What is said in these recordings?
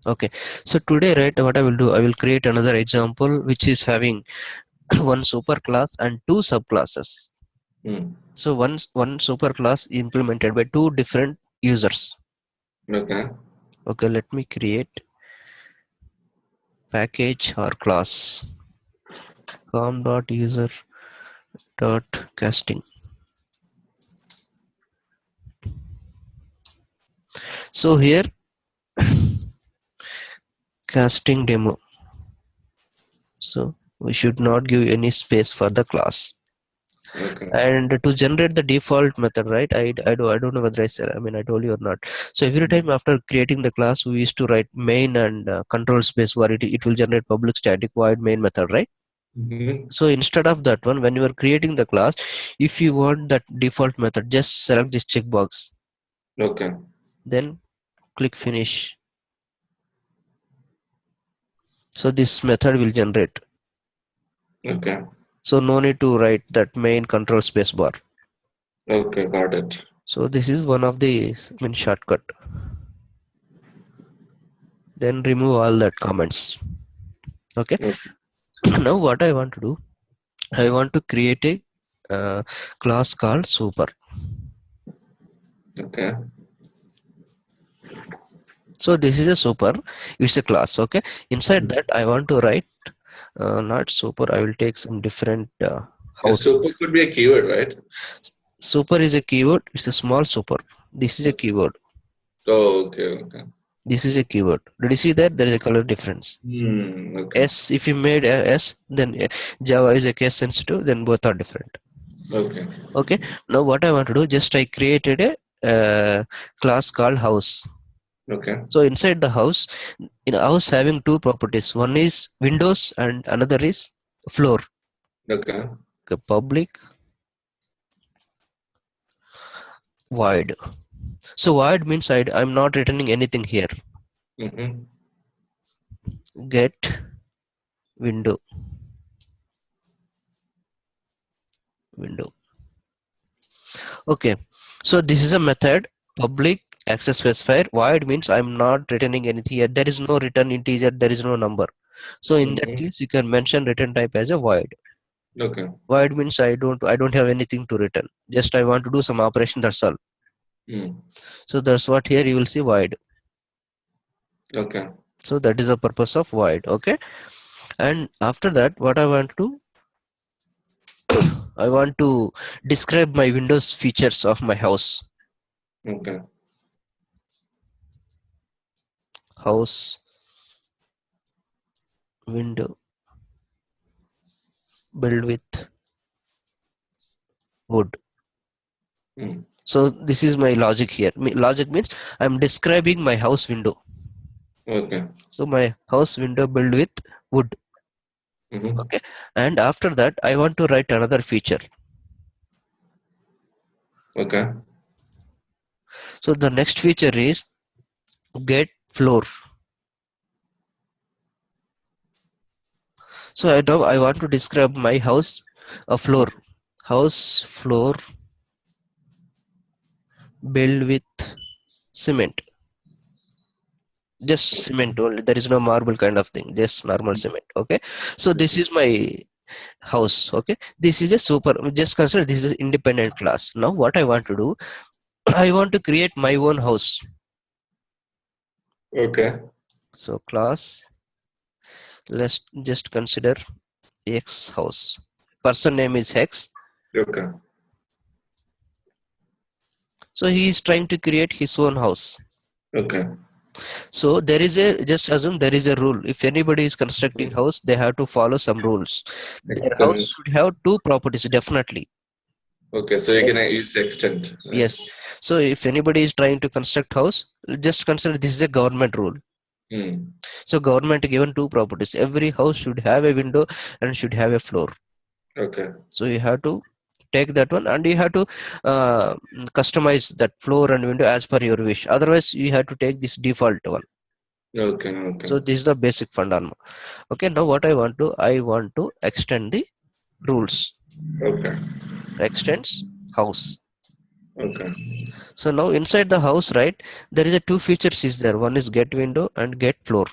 Okay, so today, right, what I will do, I will create another example which is having one superclass and two subclasses. Hmm. So one superclass implemented by two different users. Okay. Okay, let me create package or class com.user.casting. So here casting demo. So we should not give any space for the class. Okay. And to generate the default method, right, I don't know whether I said, I mean, I told you or not. So every time after creating the class, we used to write main and control space where it will generate public static void main method, right? Mm-hmm. So instead of that one, when you are creating the class, if you want that default method, just select this checkbox, Okay. then click finish. So this method will generate. Okay. So no need to write that main control space bar. Okay. Got it. So this is one of the shortcut. Then remove all that comments. Okay. Okay. Now what I want to do, I want to create a class called super. Okay. So this is a super, it's a class. Okay, inside that I want to write not super, I will take some different A house. super could be a keyword, right? Super is a keyword, it's a small super. This is a keyword. Oh, okay. Okay. This is a keyword. Did you see that there is a color difference? Hmm. Okay. S, if you made a S, then Java is a case sensitive, then both are different. Okay. Okay, now what I want to do, just I created a class called house. Okay. So inside the house, in a house having two properties, one is windows and another is floor. Okay. Okay, public void. So void means I'm not returning anything here. Mm-hmm. Get window, window. Okay, so this is a method, public access specifier. Void means I'm not returning anything here. There is no return integer, there is no number. So in that Mm-hmm. case, you can mention return type as a void. Okay. Void means I don't have anything to return. Just I want to do some operation, that's all. Hmm. So that's what here you will see void. Okay. So that is the purpose of void. Okay, and after that, what I want to do, I want to describe my Windows features of my house. Okay. House window built with wood. Hmm. So this is my logic here. Logic means I'm describing my house window. Okay. So my house window built with wood. Mm-hmm. Okay, and after that, I want to write another feature. Okay. So the next feature is get floor. So I want to describe my house, a floor, house floor built with cement. Just cement only. There is no marble kind of thing. Just normal cement. Okay. So this is my house. Okay. This is a super. Just consider this is an independent class. Now what I want to do, I want to create my own house. Okay. So class. Let's just consider X house. Person name is Hex. Okay. So he is trying to create his own house. Okay. So there is a, just assume there is a rule. If anybody is constructing house, they have to follow some rules. Their house Extend. should have two properties definitely. Okay. So you Eh, can use extend, right? Yes. So if anybody is trying to construct house, just consider this is a government rule. Hmm. So government given two properties. Every house should have a window and should have a floor. Okay. So you have to take that one and you have to customize that floor and window as per your wish. Otherwise, you have to take this default one. Okay. Okay. So this is the basic fundamental. Okay, now what I want to extend the rules. Okay. Extends house. Okay. So now inside the house, right, there is a two features is there. One is get window and get floor.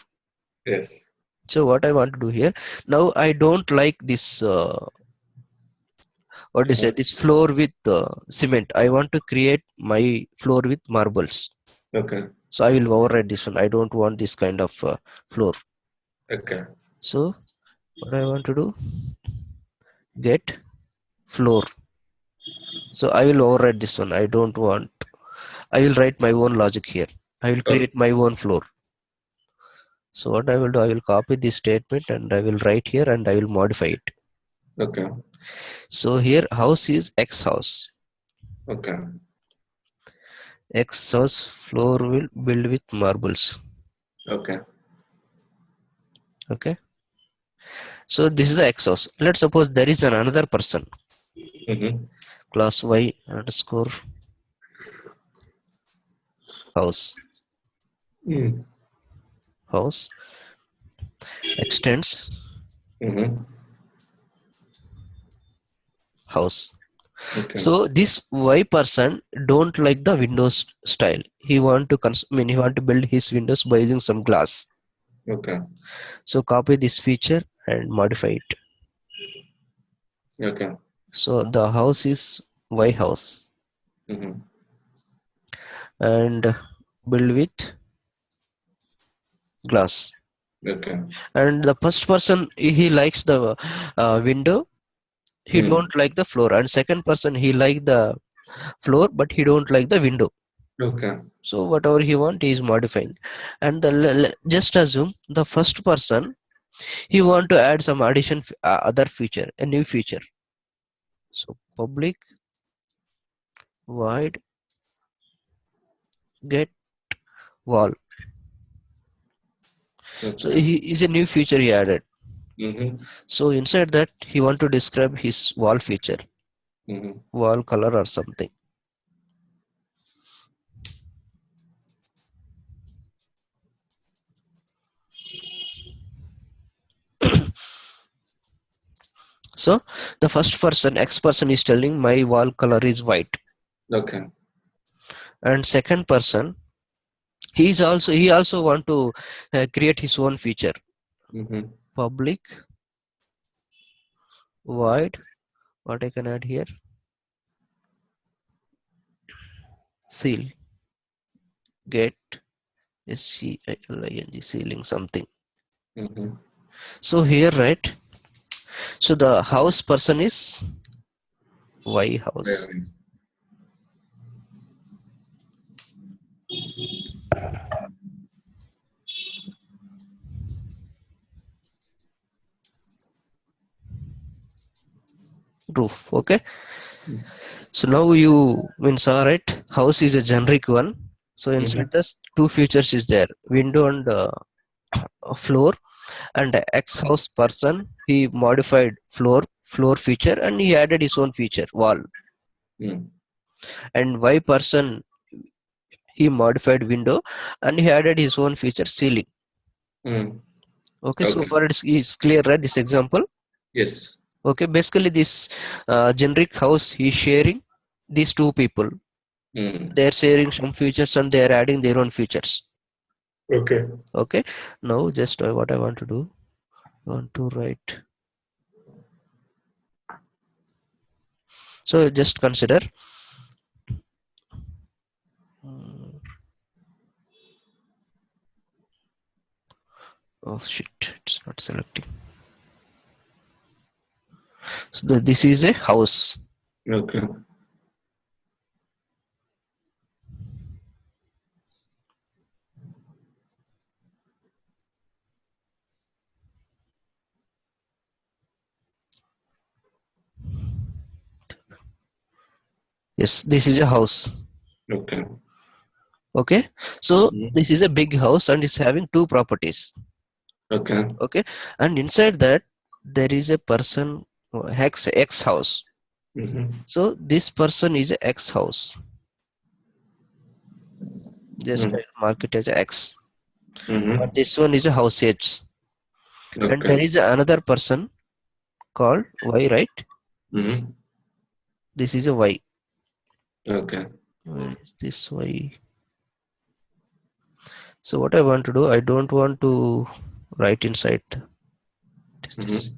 Yes. So what I want to do here, now I don't like this, what is Uh-huh. it, this floor with cement. I want to create my floor with marbles. Okay. So I will override this one. I don't want this kind of floor. Okay. So what I want to do, get floor. So I will override this one. I don't want, I will write my own logic here. I will Oh, create my own floor. So what I will do, I will copy this statement and I will write here and I will modify it. okay. So here house is X house. Okay. X house floor will build with marbles. Okay. Okay. So this is the X house. Let's suppose there is another person. Mm-hmm. Class Y underscore house. Mm. House extends Mm-hmm. house. Okay. So this Y person don't like the Windows style. He want to he want to build his Windows by using some glass. Okay. So copy this feature and modify it. Okay. So the house is Y house Mm-hmm. and build with glass. Okay. And the first person he likes the window. He Mm. don't like the floor. And second person he like the floor, but he don't like the window. Okay. So whatever he want, he is modifying. And the just assume the first person he want to add some addition other feature, a new feature. So public void get wall. So Okay. he is a new feature he added. Mm-hmm. So inside that he want to describe his wall feature, Mm-hmm. wall color or something. So the first person, X person is telling my wall color is white, Okay. and second person he also want to create his own feature. Mm-hmm. Public void, what I can add here, seal get SCILING sealing something. Mm-hmm. So here, right, so the house person is Y house, Very. roof. Okay. Mm. So now you means all right. House is a generic one. So Mm-hmm. inside this two features is there: window and floor. And X house person he modified floor feature and he added his own feature wall. Mm. And Y person he modified window and he added his own feature ceiling. Mm. Okay. So Okay. far it's clear, right? This example. Yes. Okay. Basically, this generic house he sharing these two people. Mm. They're sharing some features and they're adding their own features. Okay. Okay. Now just what I want to do, I want to write. So just consider. mm, Oh shit! It's not selecting. So this is a house. Okay. Yes, this is a house. Okay. Okay. So Mm. this is a big house and it's having two properties. Okay. Okay. And inside that there is a person X house. Mm-hmm. So this person is a X house. Just Mm. mark it as a X. Mm-hmm. And this one is a house H. And there Okay. is another person called Y, right? Mm-hmm. This is a Y. Okay. Where is this y? So what I want to do, I don't want to write inside. What is this? Mm-hmm.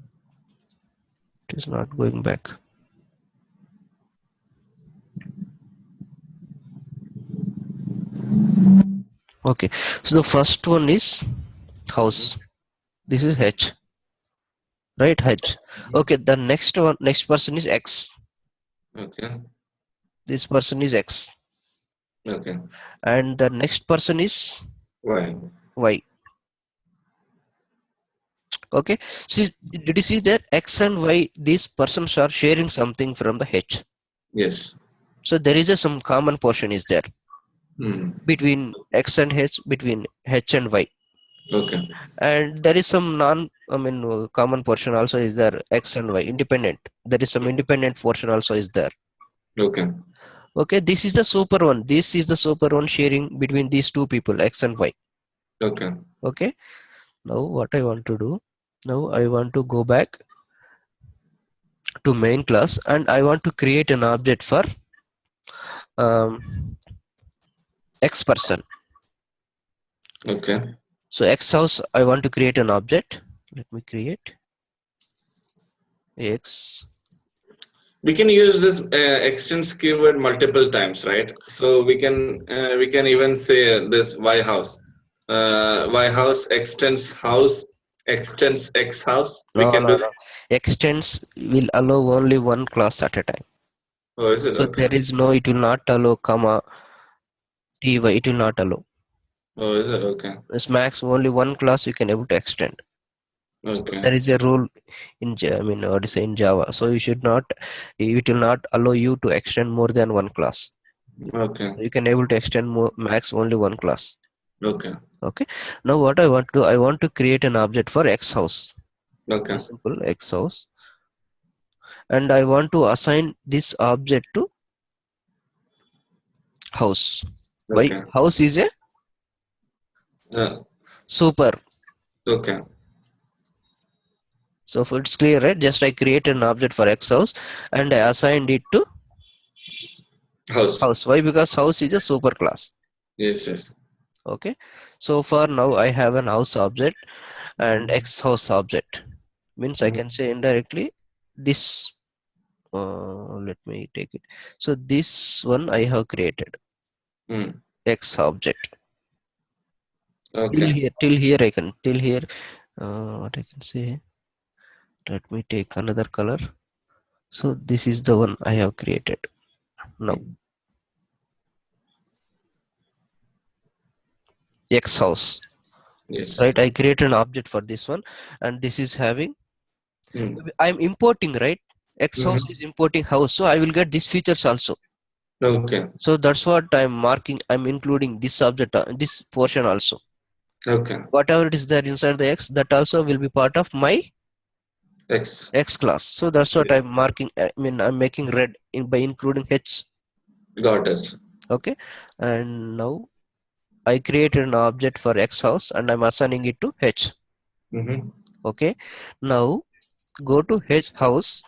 It is not going back. Okay, so the first one is house. Mm-hmm. This is H, right? H. Okay, the next person is X. Okay. This person is X, Okay. and the next person is Why? Y. Okay, see, did you see that X and Y? These persons are sharing something from the H. Yes. So there is some common portion is there Mm. between X and H, between H and Y, Okay. and there is some common portion also is there, X and Y independent. There is some independent portion also is there. Okay. Okay, this is the super one. This is the super one sharing between these two people, X and Y. Okay. Okay, now what I want to do, now I want to go back to main class and I want to create an object for um, X person. Okay. So X house, I want to create an object. Let me create X. We can use this extends keyword multiple times, right? So we can even say this y house extends x house. We No, can no, do no. that. Extends will allow only one class at a time. Oh, is it So okay? there is no, it will not allow comma ty. It will not allow. Oh, is it okay? It's max only one class you can able to extend. So Okay. there is a rule in what to say in Java. So you should not. It will not allow you to extend more than one class. Okay. You can able to extend more max only one class. Okay. Okay. Now what I want to do, I want to create an object for X house. Very Okay. simple, X house, and I want to assign this object to house. Why? Okay. House is a Uh, super. okay. So if it's clear, right? Just I create an object for X house and I assigned it to House. house. Why? Because house is a super class. Yes. Yes. Okay. So for now I have an house object and Mm-hmm. X house object. Means I can say indirectly this. Let me take it. So this one I have created Mm. X object. Okay. Till here I can till here. What I can say. Let me take another color. So this is the one I have created now. Mm. X house. Yes. Right, I create an object for this one and this is having, Mm. I'm importing, right? X house Mm-hmm. is importing house, so I will get these features also. Okay. So that's what I'm marking, I'm including this object, this portion also. Okay. Whatever it is there inside the X, that also will be part of my X. X class. So that's what Yes. I'm marking, I'm making red by including H. Got it. Okay, and now I created an object for X house and I'm assigning it to H. Mm-hmm. Okay, now go to H house,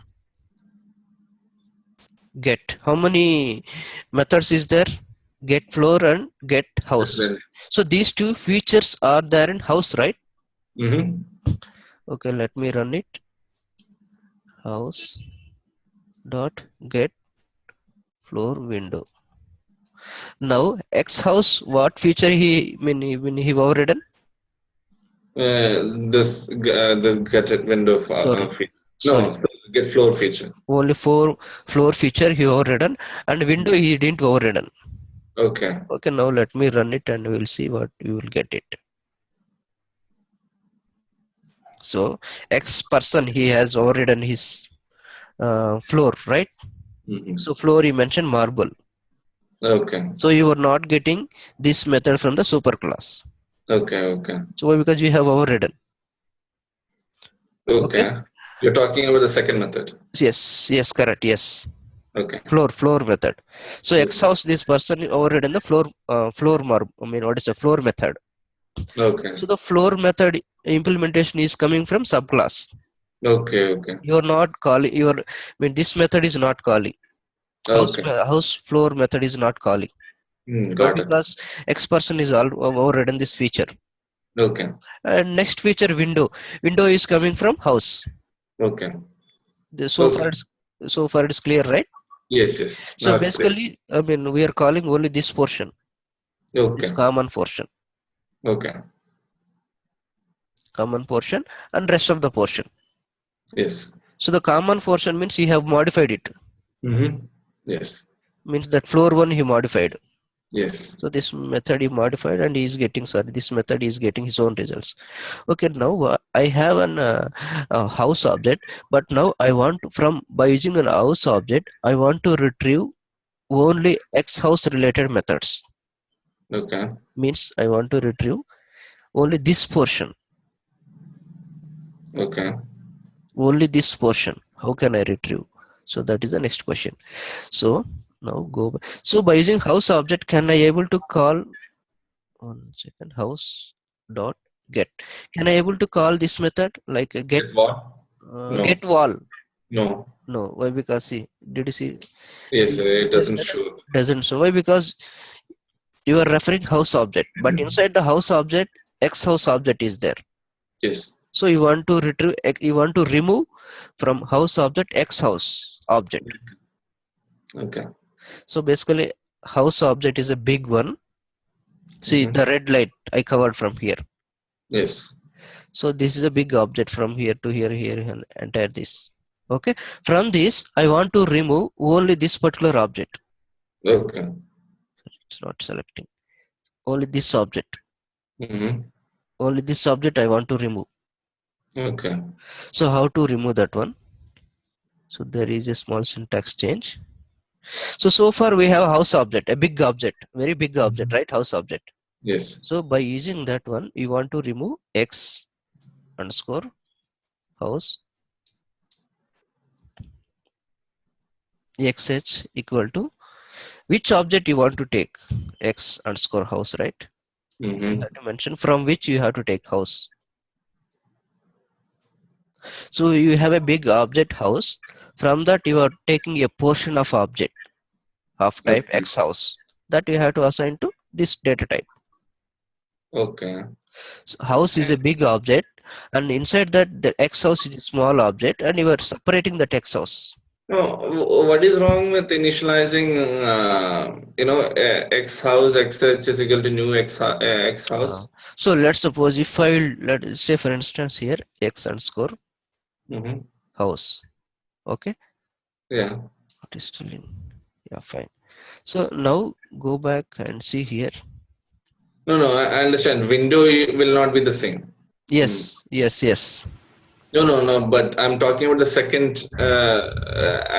get. How many methods is there? Get floor and get house. Different. So these two features are there in house, right? Mm-hmm. Okay, let me run it. House dot get floor window. Now X house, what feature he overridden? The get it window for Sorry, feature. No, sorry. the get floor feature. Only four floor feature he overridden and window he didn't overridden. Okay. Okay, now let me run it and we'll see what we will get it. So X person he has overridden his floor, right? Mm-hmm. So floor he mentioned marble. Okay. So you are not getting this method from the super class. Okay. Okay. So why? Because you have overridden. Okay. Okay. You're talking about the second method. Yes. Yes. Correct. Yes. Okay. Floor method. So X Okay. house this person overridden the floor marble. What is a floor method? Okay. So the floor method implementation is coming from subclass. Okay. Okay. You are not calling your. This method is not calling. Okay. House floor method is not calling. Why? Got it. Because X person is overridden this feature. Okay. And next feature, window. Window is coming from house. Okay. So Okay. far it's clear, right? Yes, yes. Now So it's clear. basically, I mean, we are calling only this portion, this Okay. Okay. common portion, and rest of the portion. Yes. So the common portion means you have modified it. Mm-hmm. Yes. Means that floor one he modified. Yes. So this method he modified and he is getting, sorry, this method is getting his own results. Okay, now I have a house object, but now I want to, by using an house object, I want to retrieve only X house related methods. Okay. Means I want to retrieve only this portion. Okay. Only this portion. How can I retrieve? So that is the next question. So now go back. So by using house object, can I able to call, one second, house dot get? Can I able to call this method like a Get what? get No. wall? No. No. Why? Because see, did you see? Yes, it That doesn't show. doesn't show. Why? Because you are referring house object, but inside the house object, X house object is there. Yes. So you want to retrieve, you want to remove from house object X house object. Okay. So basically, house object is a big one. See Mm-hmm. the red light I covered from here. Yes. So this is a big object from here to here, here, and entire this. Okay. From this, I want to remove only this particular object. Okay. It's not selecting. Only this object. Mm-hmm. Only this object I want to remove. Okay. So how to remove that one? So there is a small syntax change. So far we have a house object, a big object, very big object, right? House object. Yes. So by using that one, you want to remove X underscore house xh equal to which object you want to take, X underscore house, right? You Mm-hmm. have to mention from which you have to take house. So you have a big object house. From that you are taking a portion of object of type Okay. X house that you have to assign to this data type. Okay. So house is a big object, and inside that the X house is a small object, and you are separating that X house. No, what is wrong with initializing, X house, XH is equal to new X Uh, house? so let's suppose if I will, let's say for instance here X underscore Mm-hmm. house. Okay, Yeah. what is still in? Yeah, fine. So now go back and see here. No, no, I understand. Window will not be the same. Mm. Yes, yes, yes. No, no, no. But I'm talking about the second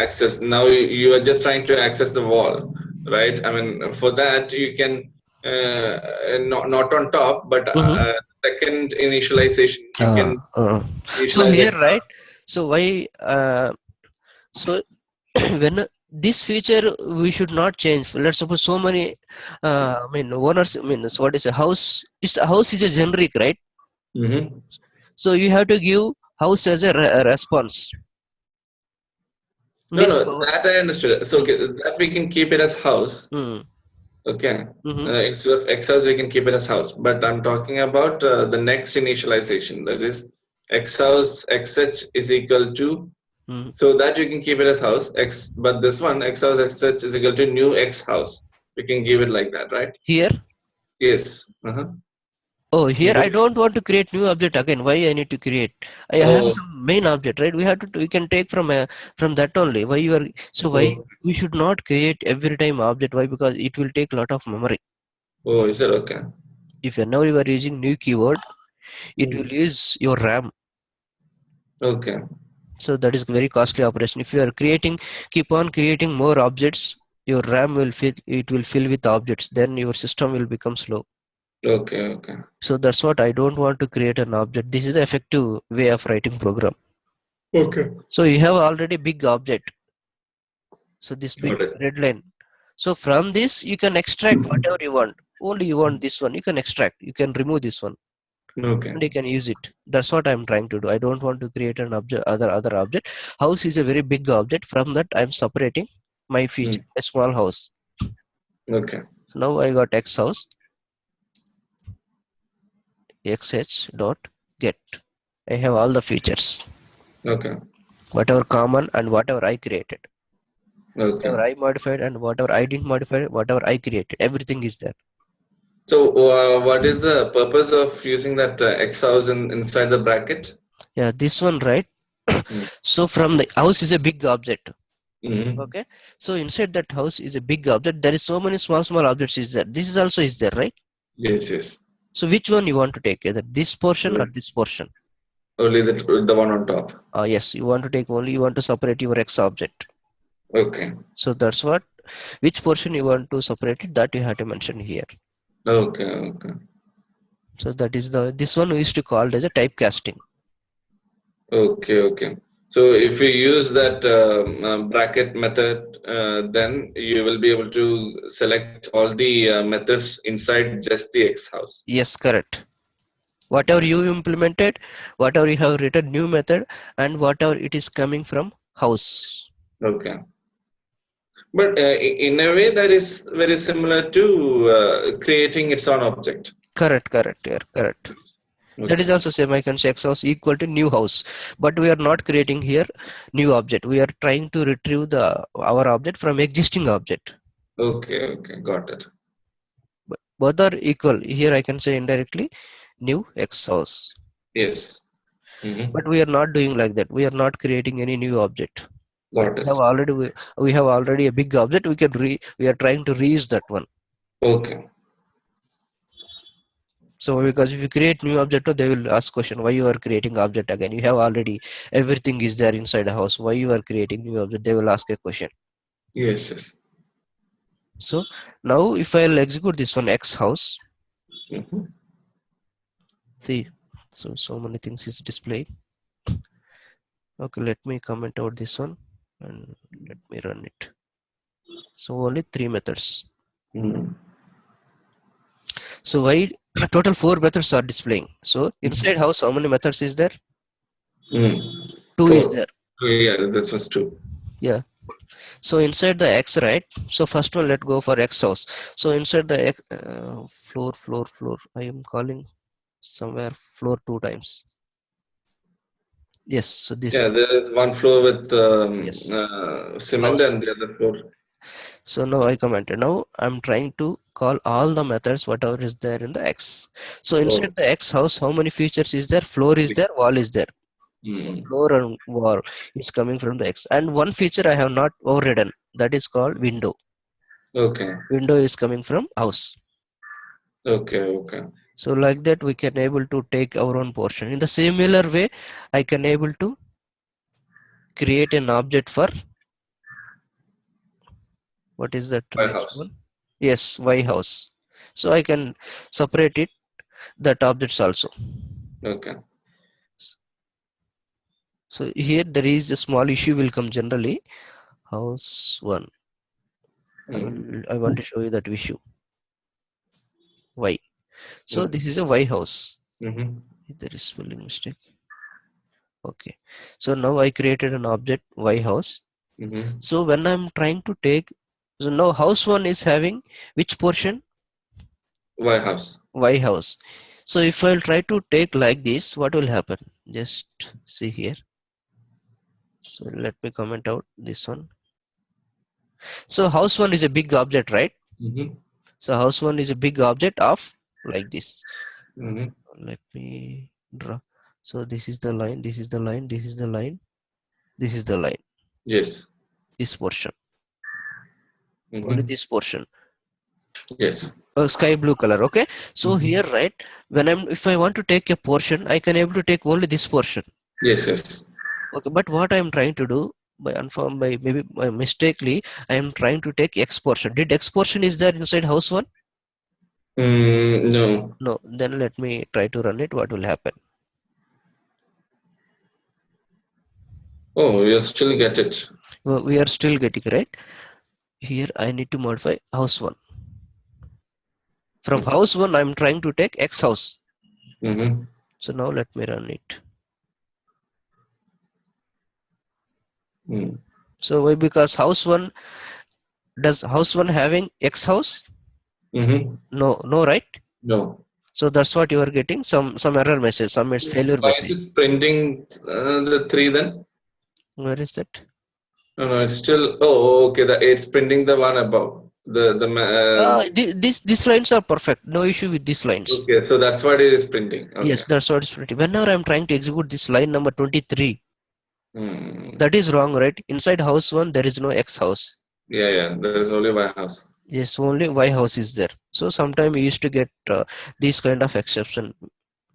access. Now you are just trying to access the wall, right? I mean, for that you can not on top, but Mm-hmm. second initialization you can So initialize here, X. right? So why? So when this feature we should not change. Let's suppose so many. I mean, owners. I mean, so what is a house? It's a house is a generic, right? Mm-hmm. So you have to give house as a response. No, Means. no, that I understood. So okay, that we can keep it as house. Mm, Okay. mm-hmm. Instead of X house, we can keep it as house. But I'm talking about the next initialization. That is X house XH is equal to, Mm. so that you can keep it as house X. But this one X house XH is equal to new X house. We can give it like that, right? Here. Yes. Uh-huh. Oh, here New. I don't want to create new object again. Why I need to create? I have Oh, some main object, right? We have to. We can take from that only. Why you are? So why oh, we should not create every time object? Why? Because it will take a lot of memory. oh, is that okay? If whenever you are using new keyword, it will Mhm. use your RAM. Okay. So that is very costly operation. If you are keep on creating more objects, your RAM will fill. It will fill with objects. Then your system will become slow. Okay. Okay. So that's what I don't want to create an object. This is the effective way of writing program. Okay. So you have already big object. So this big Got it. red line. So from this you can extract whatever you want. Only you want this one. You can extract. You can remove this one, Okay. and you can use it. That's what I'm trying to do. I don't want to create an object, other object. House is a very big object. From that I'm separating my feature, a small house. Okay. So now I got X house, xh dot get. I have all the features, Okay. whatever common and whatever I created, Okay. whatever I modified and whatever I didn't modify, whatever I created, everything is there. So, what is the purpose of using that X house inside the bracket? Yeah, this one, right? So from the house is a big object. Mm-hmm. Okay, so inside that house is a big object. There is so many small objects is there. This is also is there, right? Yes, yes. So which one you want to take, either this portion or Right. this portion? Only the one on top. Yes, you want to take only, you want to separate your X object. Okay. So that's what, which portion you want to separate it, that you have to mention here. Okay. Okay. So that is the, this one we used to call it as a typecasting. Okay. Okay. So if you use that bracket method, then you will be able to select all the methods inside just the X house. Yes, correct. Whatever you implemented, whatever you have written new method, and whatever it is coming from house. Okay. But in a way, that is very similar to creating its own object. Correct, yeah, correct. That is Okay. also same. I can say X house equal to new house, but we are not creating here new object. We are trying to retrieve the our object from existing object. Okay. Okay. Got it. But both are equal. Here I can say indirectly new X house. Yes. Mm-hmm. But we are not doing like that. We are not creating any new object. Got We have it. already we have already a big object. We are trying to reuse that one. Okay. So because if you create new object, they will ask question why you are creating object again. You have already everything is there inside the house. Why you are creating new object? They will ask a question. Yes. Yes. So now if I'll execute this one X house, Mm-hmm. see, so many things is displayed. Okay, let me comment out this one and let me run it. So only 3 methods. Mm-hmm. So why total 4 methods are displaying. So inside house, how many methods is there? Mm. 2 is Four. there. Oh, yeah, this was two. Yeah. So inside the X, right? So first one, let go for X house. So inside the X, floor. I am calling somewhere floor 2 times. Yes. So this Yeah, there is one floor with yes cement house. and the other floor. So now I commented. Now I'm trying to call all the methods whatever is there in the X. So Oh, inside the X house, how many features is there? Floor is there, wall is there. So mm. floor and wall is coming from the X. And one feature I have not overridden, that is called window. Okay, Window is coming from house. okay. So like that we can able to take our own portion. In the similar way, I can able to create an object for, what is that My next house. one? Yes, Y house. So I can separate it, that objects also. Okay. So here there is a small issue will come generally. House one. Mm. I want to show you that issue. Y. So Okay. this is a Y house. Mm-hmm. There is spelling mistake. Okay. So now I created an object Y house. Mm-hmm. So when I'm trying to take, so now house one is having which portion? My house. Y house. So if I'll try to take like this, what will happen? Just see here. So let me comment out this one. So house one is a big object, right? Mm-hmm. So house one is a big object of like this. Mm-hmm. Let me draw. So this is the line, this is the line, this is the line, this is the line, Yes. this portion, only Mm-hmm. this portion. Yes. Sky blue color. Okay. So Mm-hmm. here, right, when if I want to take a portion, I can able to take only this portion. Yes. Okay. But what I am trying to do by maybe by mistakenly, I am trying to take X portion. Did X portion is there inside house one? No. No. Then let me try to run it. What will happen? Oh, you still get it. Well, we are still getting right. Here I need to modify house one. From house one, I am trying to take X house. Mm-hmm. So now let me run it. Mm. So why? Because house one Does house 1 having X house? Mm-hmm. No, no, right? No. So that's what you are getting, some error message, some it's failure Why is message. it printing the 3 then? Where is it? No, no, it's still. Oh, okay. It's printing the one above. These lines are perfect. No issue with these lines. Okay, so that's what it is printing. Okay. Yes, that's what it's pretty. Whenever I'm trying to execute this line number 23, Hmm. that is wrong, right? Inside house 1, there is no X house. Yeah, yeah. There is only one house. Yes, only Y house is there. So sometime we used to get these kind of exception.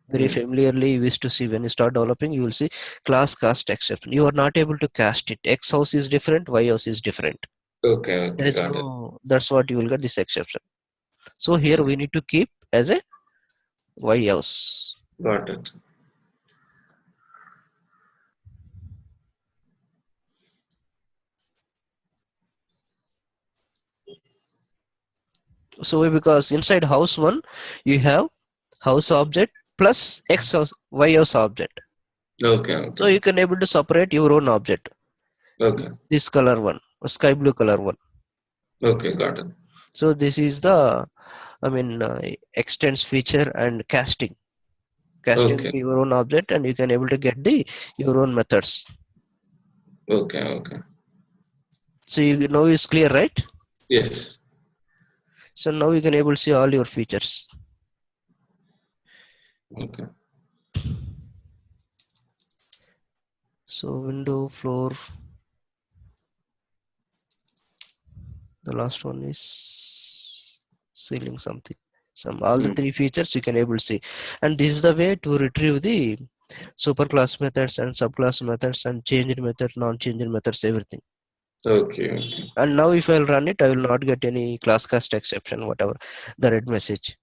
Very Hmm. familiarly, we used to see when you start developing, you will see class cast exception. You are not able to cast it. X house is different, Y house is different. Okay, There okay, is got it. no, that's what you will get this exception. So here we need to keep as a Y house. Got it. So because inside house 1, you have house object plus X house, Y house object. Okay, So okay, you can able to separate your own object. okay, This color one, sky blue color one. okay, got it. So this is the, I mean, extends feature and casting Okay, your own object, and you can able to get the your own methods. okay, okay. So you know it's clear, right? Yes. So now you can able to see all your features. Okay. So window, floor, the last one is ceiling something. Some all the Hmm. three features you can able to see, and this is the way to retrieve the superclass methods and subclass methods and changed method, non-changed methods, everything. Okay, okay. And now if I'll run it, I will not get any class cast exception, whatever the red message.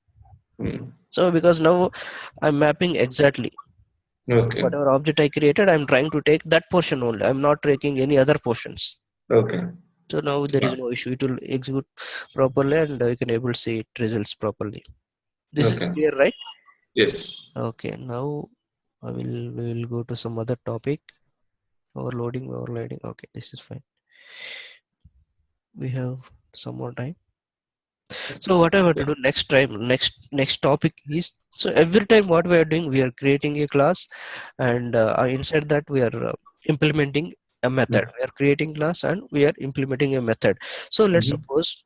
Hmm. So because now I'm mapping exactly Okay, whatever object I created, I'm trying to take that portion only. I'm not taking any other portions. okay. So now there is Got no issue. It will execute properly, and you can able to see it results properly. This is Okay. clear, right? Yes. Okay. Now we will go to some other topic. Overloading, overloading. Okay, this is fine. We have some more time. So what I want to Yeah. do next time, next topic is, so every time what we are doing, we are creating a class, and inside that we are implementing a method. We are creating class and we are implementing a method. So let's Mm-hmm. suppose,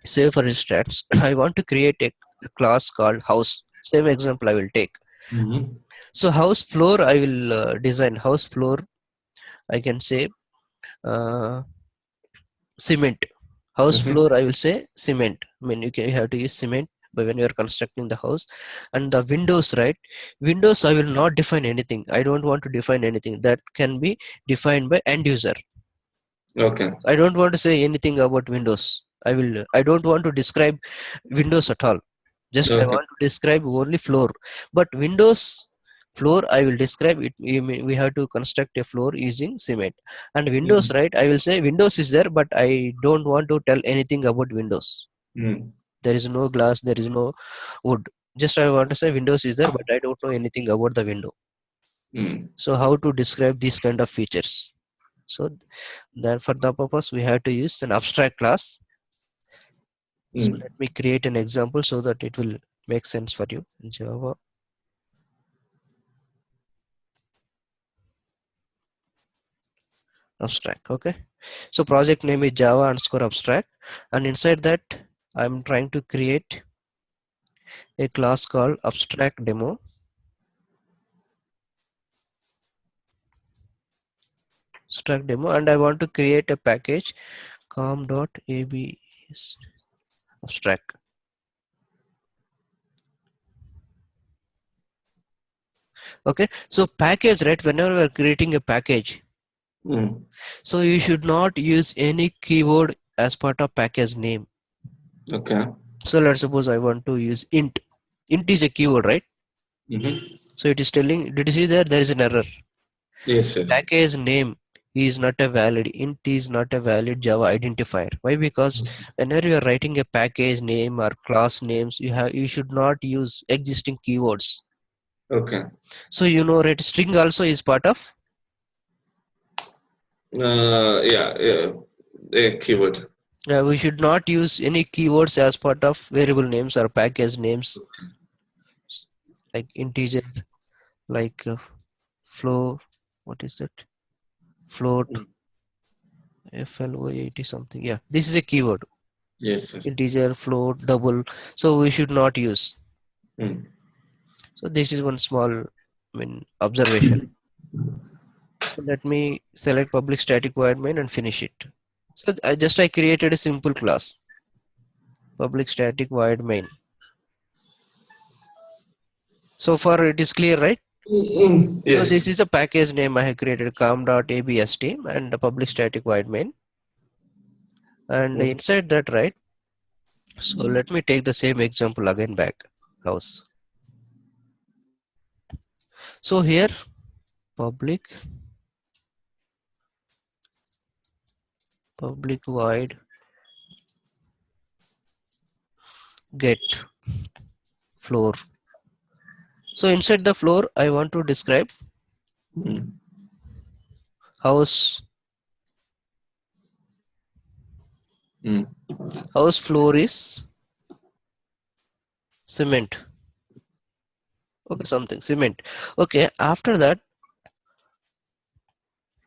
say for instance, I want to create a class called house. Same example I will take. Mm-hmm. So house floor I will design house floor. I can say uh, cement. House Mm-hmm. floor I will say cement. I mean you have to use cement but when you are constructing the house. And the windows, right? Windows I will not define anything. I don't want to define anything. That can be defined by end user. Okay. I don't want to say anything about windows. I don't want to describe windows at all. Just I Okay. want to describe only floor. But windows floor I will describe it. We have to construct a floor using cement. And windows, Mm-hmm. right? I will say windows is there, but I don't want to tell anything about windows. Mm-hmm. There is no glass, there is no wood. Just I want to say windows is there, but I don't know anything about the window. Mm-hmm. So how to describe these kind of features? So then for the purpose we have to use an abstract class. So Mm-hmm. let me create an example so that it will make sense for you. Java abstract. Okay. So project name is Java underscore abstract, and inside that I'm trying to create a class called abstract demo, and I want to create a package com.ab abstract. Okay. So package, right? Whenever we are creating a package, Mm-hmm. so you should not use any keyword as part of package name. Okay. So let's suppose I want to use int. Int is a keyword, right? Mm-hmm. So it is telling, did you see that there is an error? Yes, yes. Package name is not a valid, int is not a valid Java identifier. Why? Because whenever you are writing a package name or class names, you should not use existing keywords. Okay. So you know, right, string also is part of. Yeah, yeah. A keyword. We should not use any keywords as part of variable names or package names, like integer, like flow. What is that? Float, Mm. float something. Yeah, this is a keyword. Yes, yes. Integer, float, double. So we should not use. Mm. So this is one small, observation. So let me select public static void main and finish it. So I created a simple class, public static void main. So far it is clear, right? Mm. So this Yes. is the package name I have created, com.abst and the public static void main. And Mm. inside that, right? So let me take the same example again back. House. So here public void get floor. So inside the floor, I want to describe Mm. house Mm. house floor is cement. Okay, something cement. Okay, after that,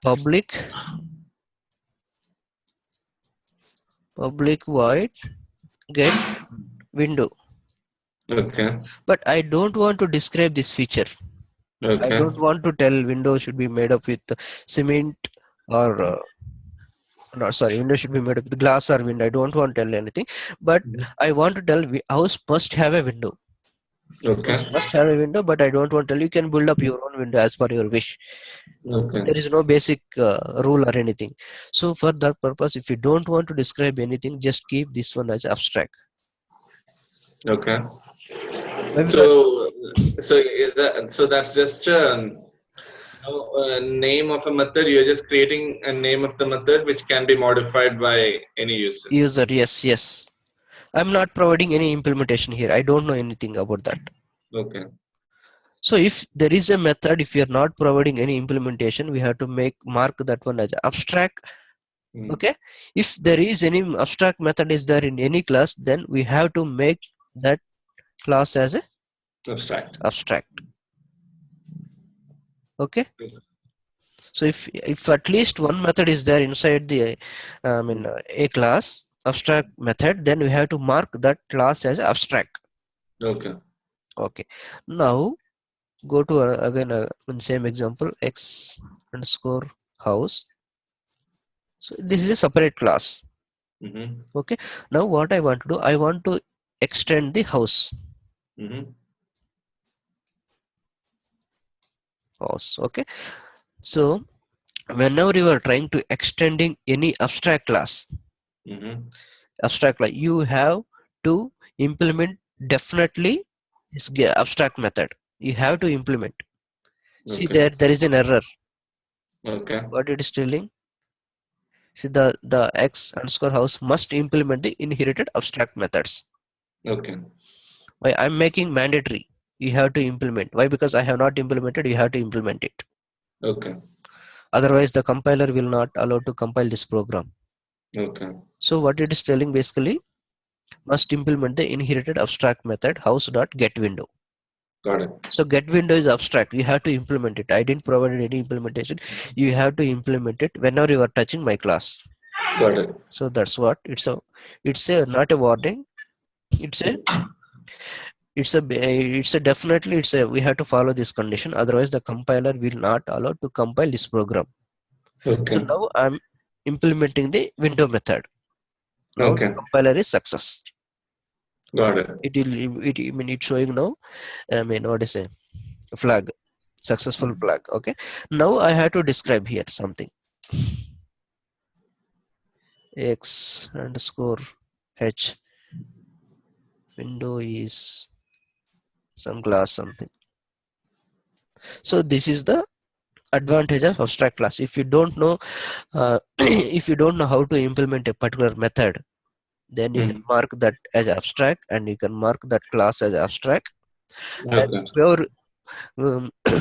public void get window. Okay. But I don't want to describe this feature. I Okay. don't want to tell window should be made up with cement or no, sorry, window should be made up with glass or window. I don't want to tell anything, but I want to tell house must have a window. House Okay. must have a window, but I don't want to tell you can build up your own window as per your wish. Okay. There is no basic rule or anything. So for that purpose, if you don't want to describe anything, just keep this one as abstract. Okay. Why? Because So, so is that so? That's just name of a method. You're just creating a name of the method which can be modified by any user. user, yes, yes. I'm not providing any implementation here. I don't know anything about that. Okay. So if there is a method, if you are not providing any implementation, we have to mark that one as abstract. Mm. Okay. If there is any abstract method is there in any class, then we have to make that class as a Abstract. abstract. Okay. So if at least one method is there inside the a class abstract method, then we have to mark that class as abstract. Okay. Okay. Now go to again same example x underscore house. So this is a separate class. Mm-hmm. Okay. Now what I want to do, I want to extend the house. Mm-hmm. Okay. So whenever you are trying to extending any abstract class, Mm-hmm. you have to implement definitely this abstract method. You have to implement. See Okay. there is an error. Okay. What it is telling? See the x underscore house must implement the inherited abstract methods. Okay. Why I'm making mandatory. You have to implement. Why? Because I have not implemented. You have to implement it. Okay. Otherwise, the compiler will not allow to compile this program. Okay. So what it is telling basically must implement the inherited abstract method house.getWindow. Got it. So get window is abstract. You have to implement it. I didn't provide any implementation. You have to implement it whenever you are touching my class. Got it. So that's what it's a not a warning. It's a it's a definitely it's a we have to follow this condition. Otherwise the compiler will not allow to compile this program. So Okay. now I'm implementing the window method. Now the Okay. compiler is success. Got it. It's showing now. What is a flag? Successful flag. Okay. Now I have to describe here something. X underscore h window is some class something. So this is the advantage of abstract class. If you don't know if you don't know how to implement a particular method, then you can Mm. mark that as abstract and you can mark that class as abstract, and Okay.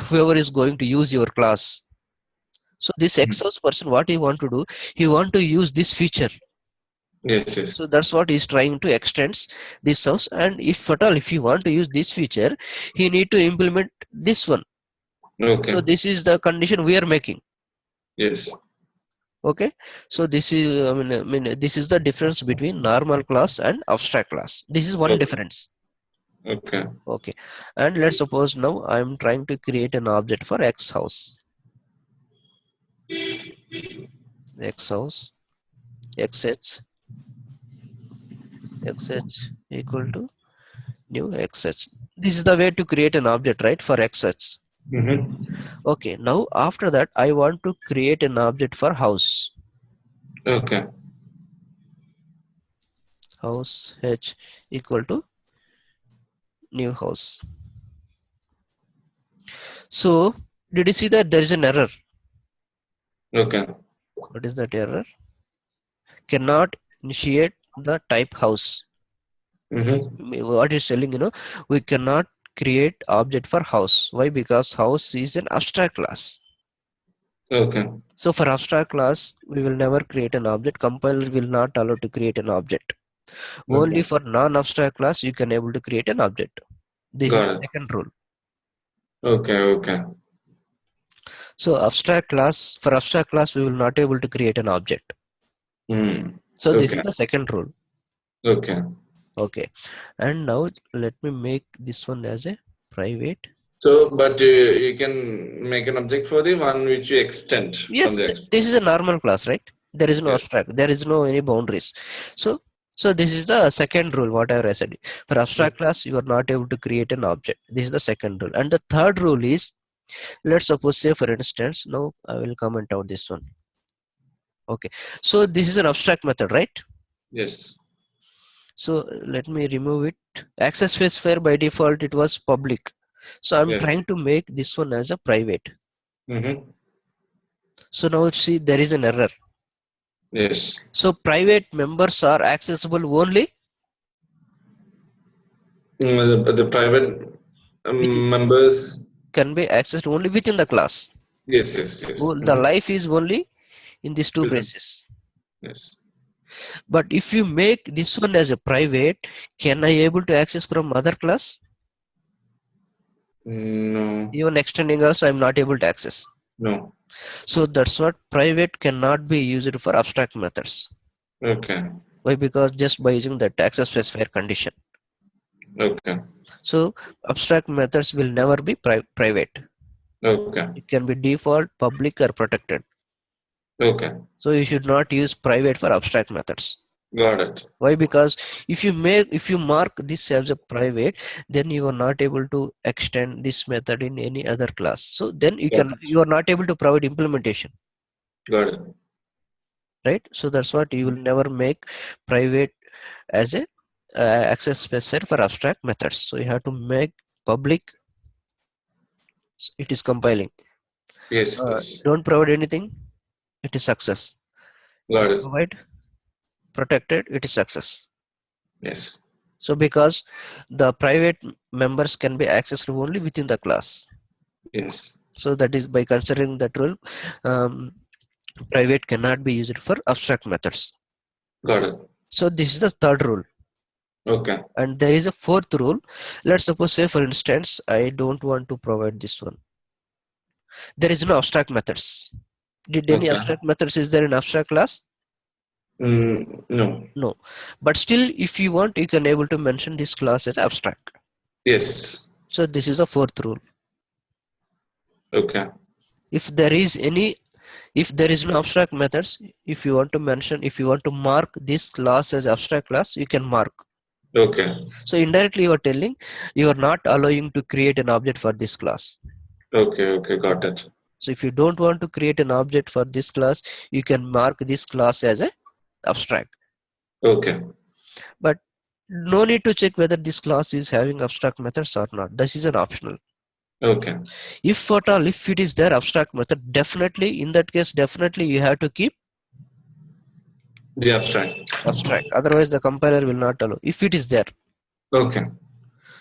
whoever is going to use your class. So this Exos person, what he want to do, he want to use this feature. Yes, yes. So that's what he's trying to extend this house. And if at all, if you want to use this feature, he need to implement this one. Okay. So this is the condition we are making. Yes. Okay. So this is, I mean, this is the difference between normal class and abstract class. This is one Okay. difference. Okay. Okay. And let's suppose now I'm trying to create an object for X house. X house, XH, XH equal to new XH. This is the way to create an object, right, for XH. Mm-hmm. Okay, now after that, I want to create an object for house. Okay. House H equal to new house. So, did you see that there is an error? Okay. What is that error? Cannot initiate the type house. Mm-hmm. What is telling, we cannot create object for house. Why? Because house is an abstract class. Okay. So for abstract class, we will never create an object. Compiler will not allow to create an object. Only Okay. for non-abstract class, you can able to create an object. This is Got the it. second rule. Okay. Okay. So for abstract class, we will not able to create an object. Mm. So this is Okay. the second rule. Okay. Okay. And now let me make this one as a private. So, but you can make an object for the one which you extend from Yes, the this is a normal class, right? There is no yes. abstract. There is no any boundaries. So, so this is the second rule, whatever I said. For abstract class, you are not able to create an object. This is the second rule. And the third rule is, let's suppose, say for instance, now I will comment out this one. Okay. So this is an abstract method, right? Yes. So let me remove it. Access specifier by default, it was public. So I'm Yes. trying to make this one as a private. Mm-hmm. So now see, there is an error. Yes. So private members are accessible only The private with, members. can be accessed only within the class. Yes. Yes. Yes. The Mm-hmm. life is only in these two Within. braces. Yes. But if you make this one as a private, can I able to access from other class? No. Even extending also I'm not able to access. No. So that's what private cannot be used for abstract methods. Okay. Why? Because just by using that access specifier condition. Okay. So abstract methods will never be private. Okay. It can be default, public or protected. Okay. So you should not use private for abstract methods. Got it. Why? Because if you mark this as a private, then you are not able to extend this method in any other class. So then Got you are not able to provide implementation, Got it. right? So that's what you will never make private as a access specifier for abstract methods. So you have to make public. It is compiling. Yes. Yes. Don't provide anything. It is success. You Got it. provide protected. It is success. Yes. So because the private members can be accessed only within the class. Yes. So that is by considering that rule, um, private cannot be used for abstract methods. Got it. So this is the third rule. Okay. And there is a fourth rule. Let's suppose, say for instance, I don't want to provide this one. There is no abstract methods. Did any Okay. abstract methods is there in abstract class? No. No. But still, if you want, you can able to mention this class as abstract. Yes. So this is the fourth rule. Okay. If there is no abstract methods, if you want to mark this class as abstract class, you can mark. Okay. So indirectly you are telling you are not allowing to create an object for this class. Okay. Okay. Got it. So if you don't want to create an object for this class, you can mark this class as a abstract. Okay. But no need to check whether this class is having abstract methods or not. This is an optional. Okay. If at all, if it is there abstract method, definitely in that case, definitely you have to keep The abstract. abstract. Otherwise, the compiler will not allow. If it is there. Okay.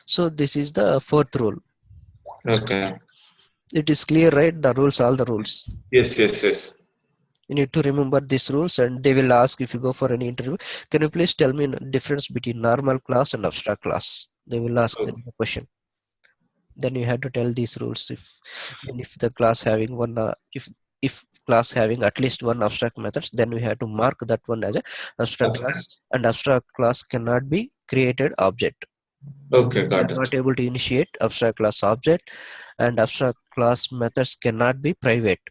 So this is the fourth rule. Okay. It is clear, right? The rules, all the rules. Yes. Yes. Yes. You need to remember these rules, and they will ask if you go for any interview, can you please tell me the difference between normal class and abstract class? They will ask the Oh, question. Then you have to tell these rules. If the class having one, if class having at least one abstract methods, then we have to mark that one as a abstract abstract. class, and abstract class cannot be created object. Okay, We got are it. not able to initiate abstract class object, and abstract class methods cannot be private.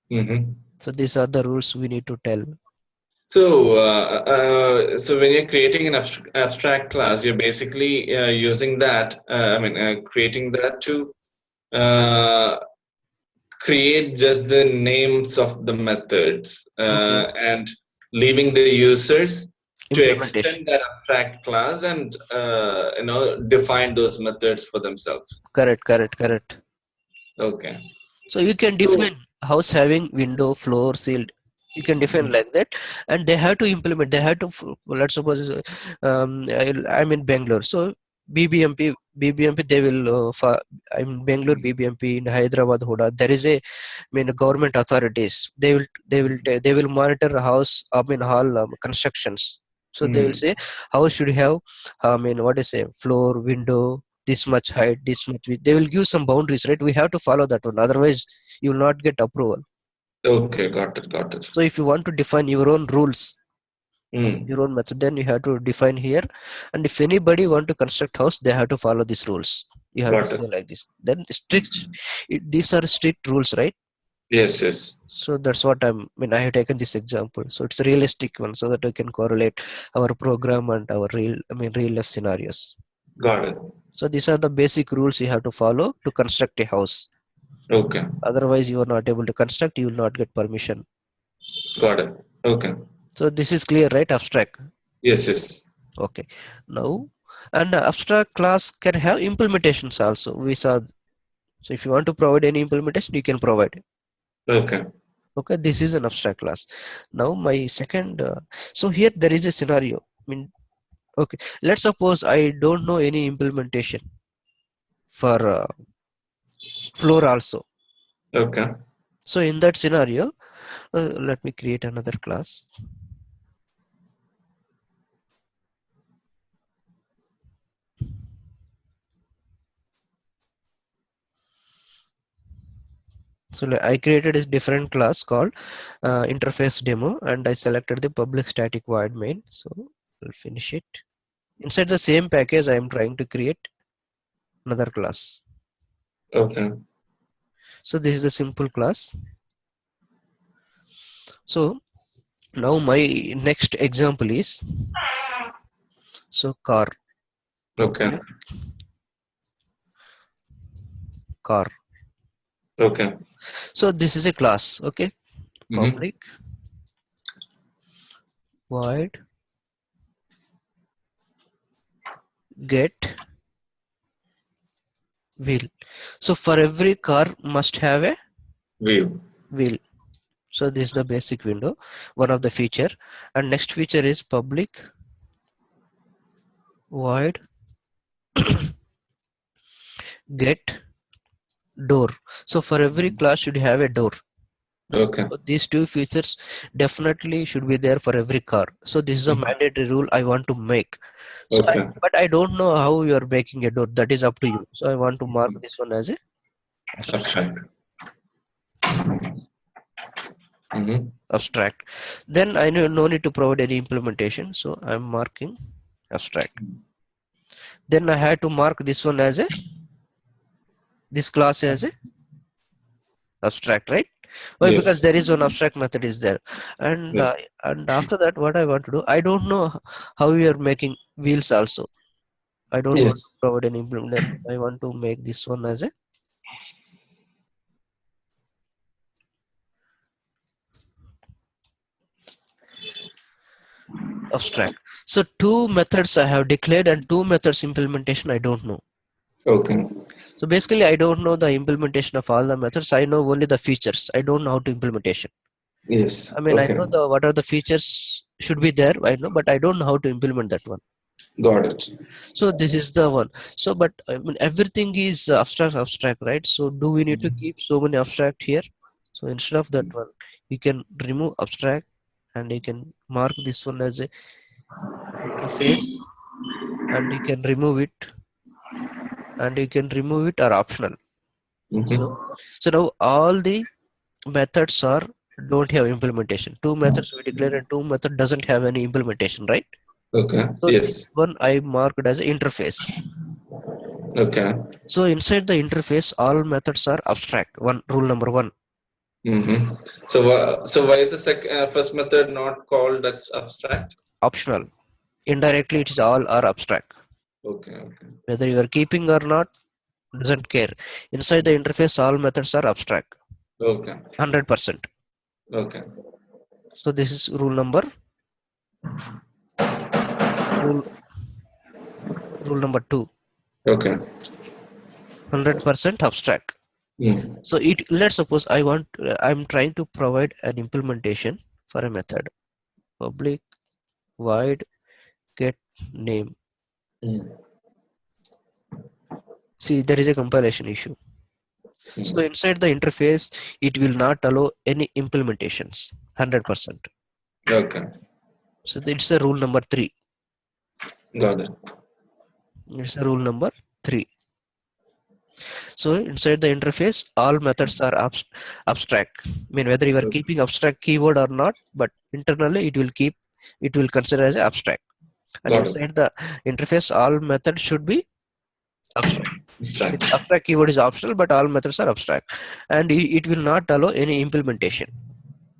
Hmm. So these are the rules we need to tell. So when you're creating an abstract class, you're basically using that. Creating that to uh, create just the names of the methods Okay. and leaving the users to Implementation. extend that abstract class and define those methods for themselves. Correct, correct, correct. Okay. So you can So. define house having window, floor, sealed. You can define Mhm. like that, and they have to implement. They have to. Let's suppose I'm in Bangalore, so BBMP. They will. I'm in Bangalore, BBMP in Hyderabad, Huda. There is a, government authorities. They will monitor house. Hall constructions. So they will Mhm. say house should have. What is say floor, window, this much height, this much width. They will give some boundaries, right? We have to follow that one. Otherwise, you will not get approval. Okay, got it, got it. So if you want to define your own rules, Mm. your own method, then you have to define here. And if anybody want to construct house, they have to follow these rules. You have to Got it. say like this. Then strict. These are strict rules, right? Yes, yes. So that's what I have taken this example. So it's a realistic one, so that we can correlate our program and our real life scenarios. Got it. So these are the basic rules you have to follow to construct a house. Okay, Otherwise, you are not able to construct. You will not get permission. got it. Okay. So this is clear, right? Abstract. Yes, yes. Okay. Now, and abstract class can have implementations also. We saw. So if you want to provide any implementation, you can provide. Okay. Okay. This is an abstract class. Now my second. So here there is a scenario. Okay. Let's suppose I don't know any implementation for floor also. Okay. So in that scenario, let me create another class. So I created a different class called interface demo, and I selected the public static void main. So I'll finish it. Inside the same package, I am trying to create another class. Okay. So this is a simple class. So now my next example is, so car, Okay. public car. Okay. So this is a class. Okay, Mm-hmm. public void get wheel. So for every car must have a View. wheel. So this is the basic window, one of the feature. And next feature is public void get door. So for every class should have a door. Okay. So these two features definitely should be there for every car. So this is a Mhm. mandatory rule I want to make. Okay. But I don't know how you are making a door. That is up to you. So I want to mark Mhm. this one as a abstract. Abstract. Mm-hmm. Abstract. Then I know no need to provide any implementation. So I'm marking abstract. Then I had to mark this one as a this class as a abstract, right? Why? Because Yes. there is one abstract method is there, and Yes. uh, and after that, what I want to do, I don't know how we are making wheels also. I don't want to Yes. provide an implement. I want to make this one as a abstract. So two methods I have declared and two methods implementation I don't know. Okay. So basically, I don't know the implementation of all the methods. I know only the features. I don't know how to implementation. Yes. I Okay. know the what are the features should be there. I know, but I don't know how to implement that one. Got it. So this is the one. So but everything is abstract, right? So do we need to keep so many abstract here? So instead of that one, you can remove abstract and you can mark this one as a interface, and you can remove it, and you can remove it are optional. So, Mm-hmm. so now all the methods are don't have implementation. Two methods we declare and two method doesn't have any implementation, right? Okay. So this Yes. one I marked as interface. Okay. So inside the interface, all methods are abstract. One rule number one, Mm-hmm. So why is the first method not called as abstract? optional. Indirectly, it is all are abstract. Okay. Okay. Whether you are keeping or not, doesn't care. Inside the interface, all methods are abstract. Okay. 100%. Okay. So this is rule rule number two. Okay. 100% abstract. Mm. So let's suppose I'm trying to provide an implementation for a method. Public void get name. Mm. See, there is a compilation issue. So Mm. inside the interface, it will not allow any implementations. 100%. Okay. So it's a rule number three. Got it. It's a rule number three. So inside the interface, all methods are abstract. I mean, whether you are Okay. keeping abstract keyword or not, but internally it will consider as abstract. And Got it. inside the interface, all methods should be abstract. Abstract. Abstract keyword is optional, but all methods are abstract, and it will not allow any implementation.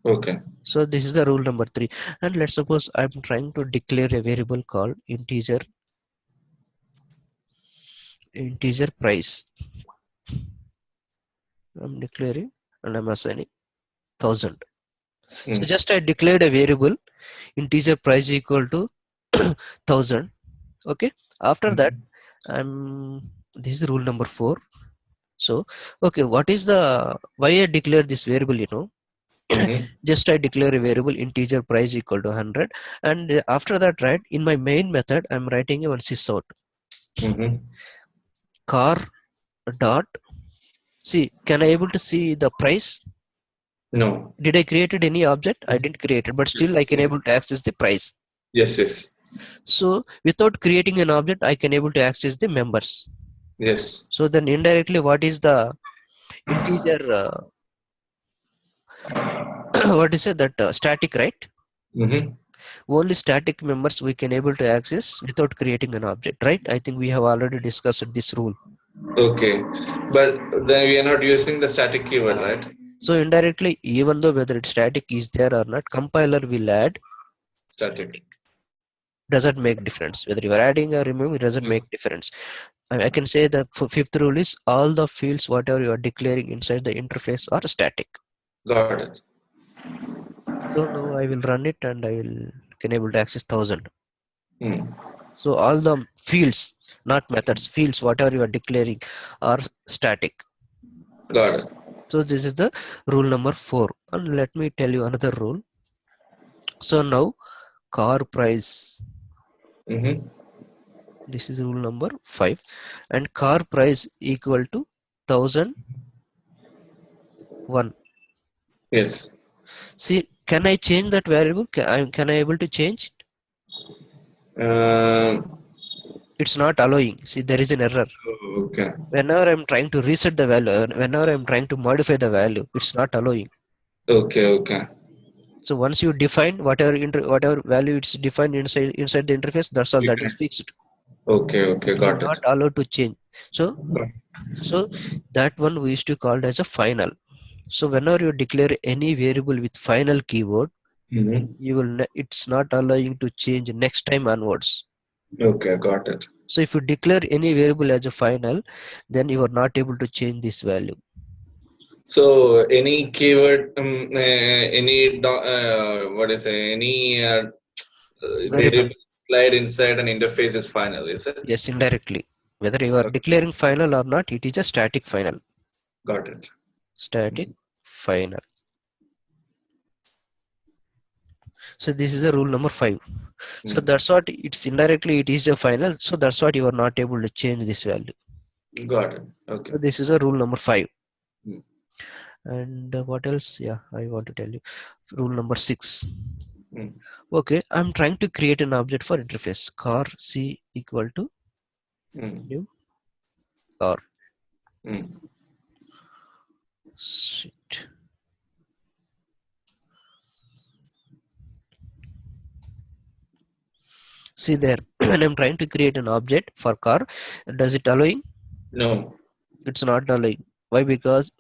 Okay. So this is the rule number three. And let's suppose I'm trying to declare a variable called integer price. I'm declaring and I'm assigning 1000. So Mm. just I declared a variable integer price equal to 1000. Okay. After that, Mm-hmm. this is rule number four. So okay, what is the why I declare this variable? Mm-hmm. Just I declare a variable integer price equal to 100, and after that, right, in my main method, I'm writing a one sysout Mm-hmm. car dot. See, can I able to see the price? No. Did I created any object? I Yes. didn't create it, but Yes. still I can Yes. able to access the price. Yes. Yes. So without creating an object, I can able to access the members. Yes. So then indirectly, what is the integer? What is it that static, right? Mm-hmm. Only static members we can able to access without creating an object, right? I think we have already discussed this rule. Okay. But then we are not using the static keyword, Yeah. right? So indirectly, even though whether it's static is there or not, compiler will add Static. static. Doesn't make difference whether you are adding or removing. It doesn't Mm. make difference. I can say the fifth rule is all the fields whatever you are declaring inside the interface are static. Got it. So now I will run it and I will can able to access 1000. Mm. So all the fields, not methods, fields whatever you are declaring are static. Got it. So this is the rule number four. And let me tell you another rule. So now car price. Mm-hmm. This is rule number five, and car price equal to 1001. Yes. See, can I change that variable? Can I able to change it? Um, It's not allowing. See, there is an error. okay. Whenever I'm trying to reset the value, whenever I'm trying to modify the value, it's not allowing. Okay. Okay. So once you define whatever value it's defined inside the interface, that's all You that can. is fixed. Okay. Okay. You will Got it. not allow to change. So so that one we used to call it as a final. So whenever you declare any variable with final keyword, Mm-hmm. it's not allowing to change next time onwards. Okay. Got it. So if you declare any variable as a final, then you are not able to change this value. So any keyword, what is it? Any Variable, variable applied inside an interface is final, is it? yes, indirectly. Whether you are Okay. declaring final or not, it is a static final. Got it. Static final. So this is a rule number five. So Mm. that's what it's indirectly it is a final. So that's what you are not able to change this value. Got it. Okay. So this is a rule number five. Mm. And what else? Yeah, I want to tell you. Rule number 6. Mm. Okay, I'm trying to create an object for interface. Car C equal to Mm. new car. Mm. Shit. See there, when I'm trying to create an object for car, does it allowing? No. It's not allowing. Why? Because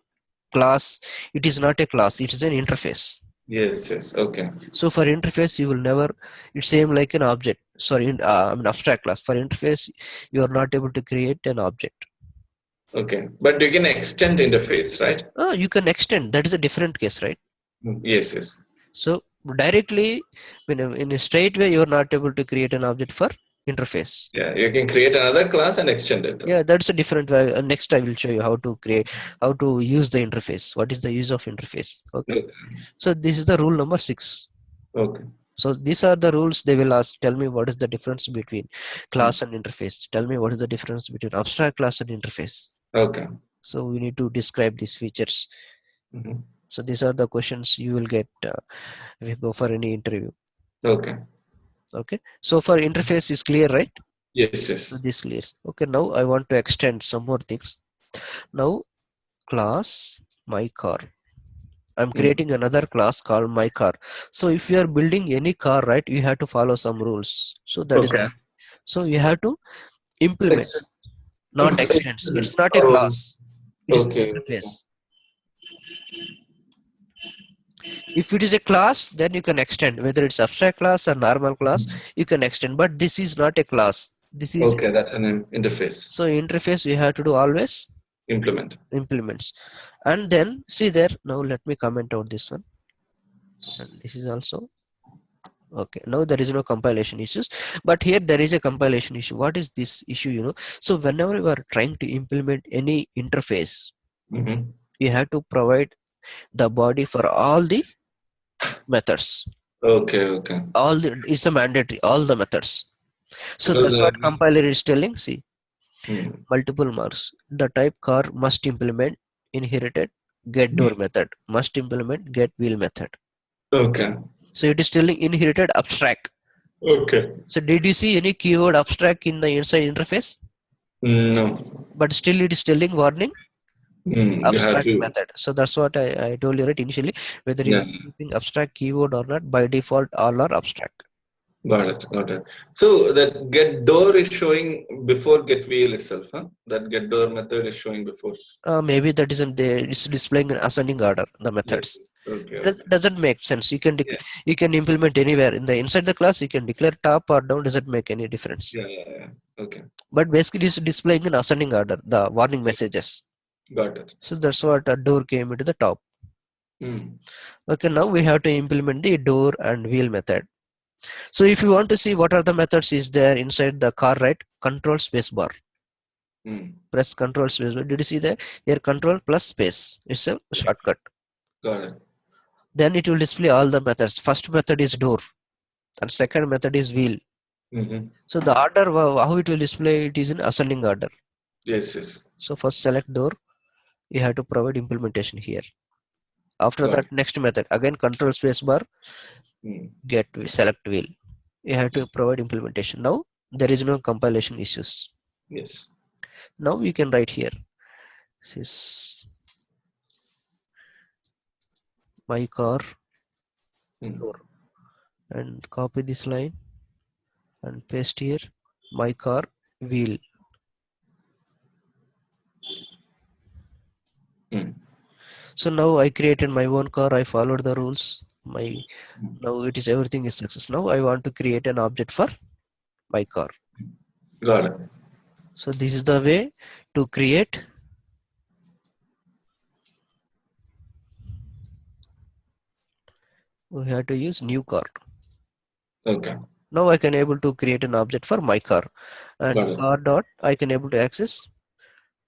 class, it is not a class, it is an interface. Yes, yes. Okay. So for interface, you will never, it's same like an object. Sorry, I mean abstract class. For interface, you are not able to create an object. Okay. But you can extend interface, right? You can extend. That is a different case, right? Mm. Yes, yes. So directly, in a straight way, you are not able to create an object for interface. Yeah, you can create another class and extend it. Yeah, that's a different way. Next, I will show you how to create, how to use the interface. What is the use of interface? Okay. Okay. So this is the rule number 6. Okay. So these are the rules they will ask. Tell me what is the difference between Mm. class and interface. Tell me what is the difference between abstract class and interface. Okay. So we need to describe these features. Mhm. So these are the questions you will get if you go for any interview. Okay. Okay. So for interface is clear, right? Yes, So yes. this clears. Okay. Now I want to extend some more things. Now class my car. I'm Mm. creating another class called my car. So if you are building any car, right, you have to follow some rules. So that is Okay. so you have to implement, Extend. not extends. Extend. It's not a Oh, class. It is an okay. interface. If it is a class, then you can extend. Whether it's abstract class or normal class, you can extend. But this is not a class. This is Okay, that's an interface. so interface. You have to do always Implement. implements, and then see there. Now let me comment out this one, and this is also okay. Now there is no compilation issues, but here there is a compilation issue. What is this issue? So whenever you are trying to implement any interface, Mm-hmm. you have to provide the body for all the methods. Okay, okay. All the it's a mandatory. All the methods. So So that's the what compiler is telling. See, mm, multiple marks. The type car must implement inherited get door method. Must implement get wheel method. okay. So it is telling inherited abstract. Okay. So did you see any keyword abstract in the inside interface? No. But still it is telling warning You have abstract to. method. So that's what I told you right initially. Whether you Yeah. are using abstract keyword or not, by default all are abstract. Got it. Got it. So that get door is showing before get wheel itself, huh? That get door method is showing before. Maybe that isn't there. It's displaying in ascending order the Yes. methods. Yes. Okay. It Okay. doesn't make sense. Yeah. You can implement anywhere in the inside the class. You can declare top or down. Doesn't make any difference. Yeah. Yeah. Yeah. Okay. But basically, it's displaying in ascending order the warning Yeah. messages. Got it. So that's what a door came into the top. Mm. Okay, now we have to implement the door and wheel method. So if you want to see what are the methods is there inside the car, right? Control space bar. Mm. Press control space bar. Did you see there? Here control plus space. It's a Yeah. shortcut. Got it. Then it will display all the methods. First method is door and second method is wheel. Mm-hmm. So the order how it will display it is in ascending order. Yes. Yes. So first select door, you have to provide implementation here. After Got that it. next method again control space bar Mm. get select wheel. You have to provide implementation. Now there is no compilation issues. Yes. Now we can write here. This is my car Mm. door and copy this line and paste here my car wheel. Mm. So now I created my own car. I followed the rules. My Mm. now it is everything is success. Now I want to create an object for my car. Got it. So this is the way to create. We have to use new car. Okay. Now I can able to create an object for my car and Got it. car dot I can able to access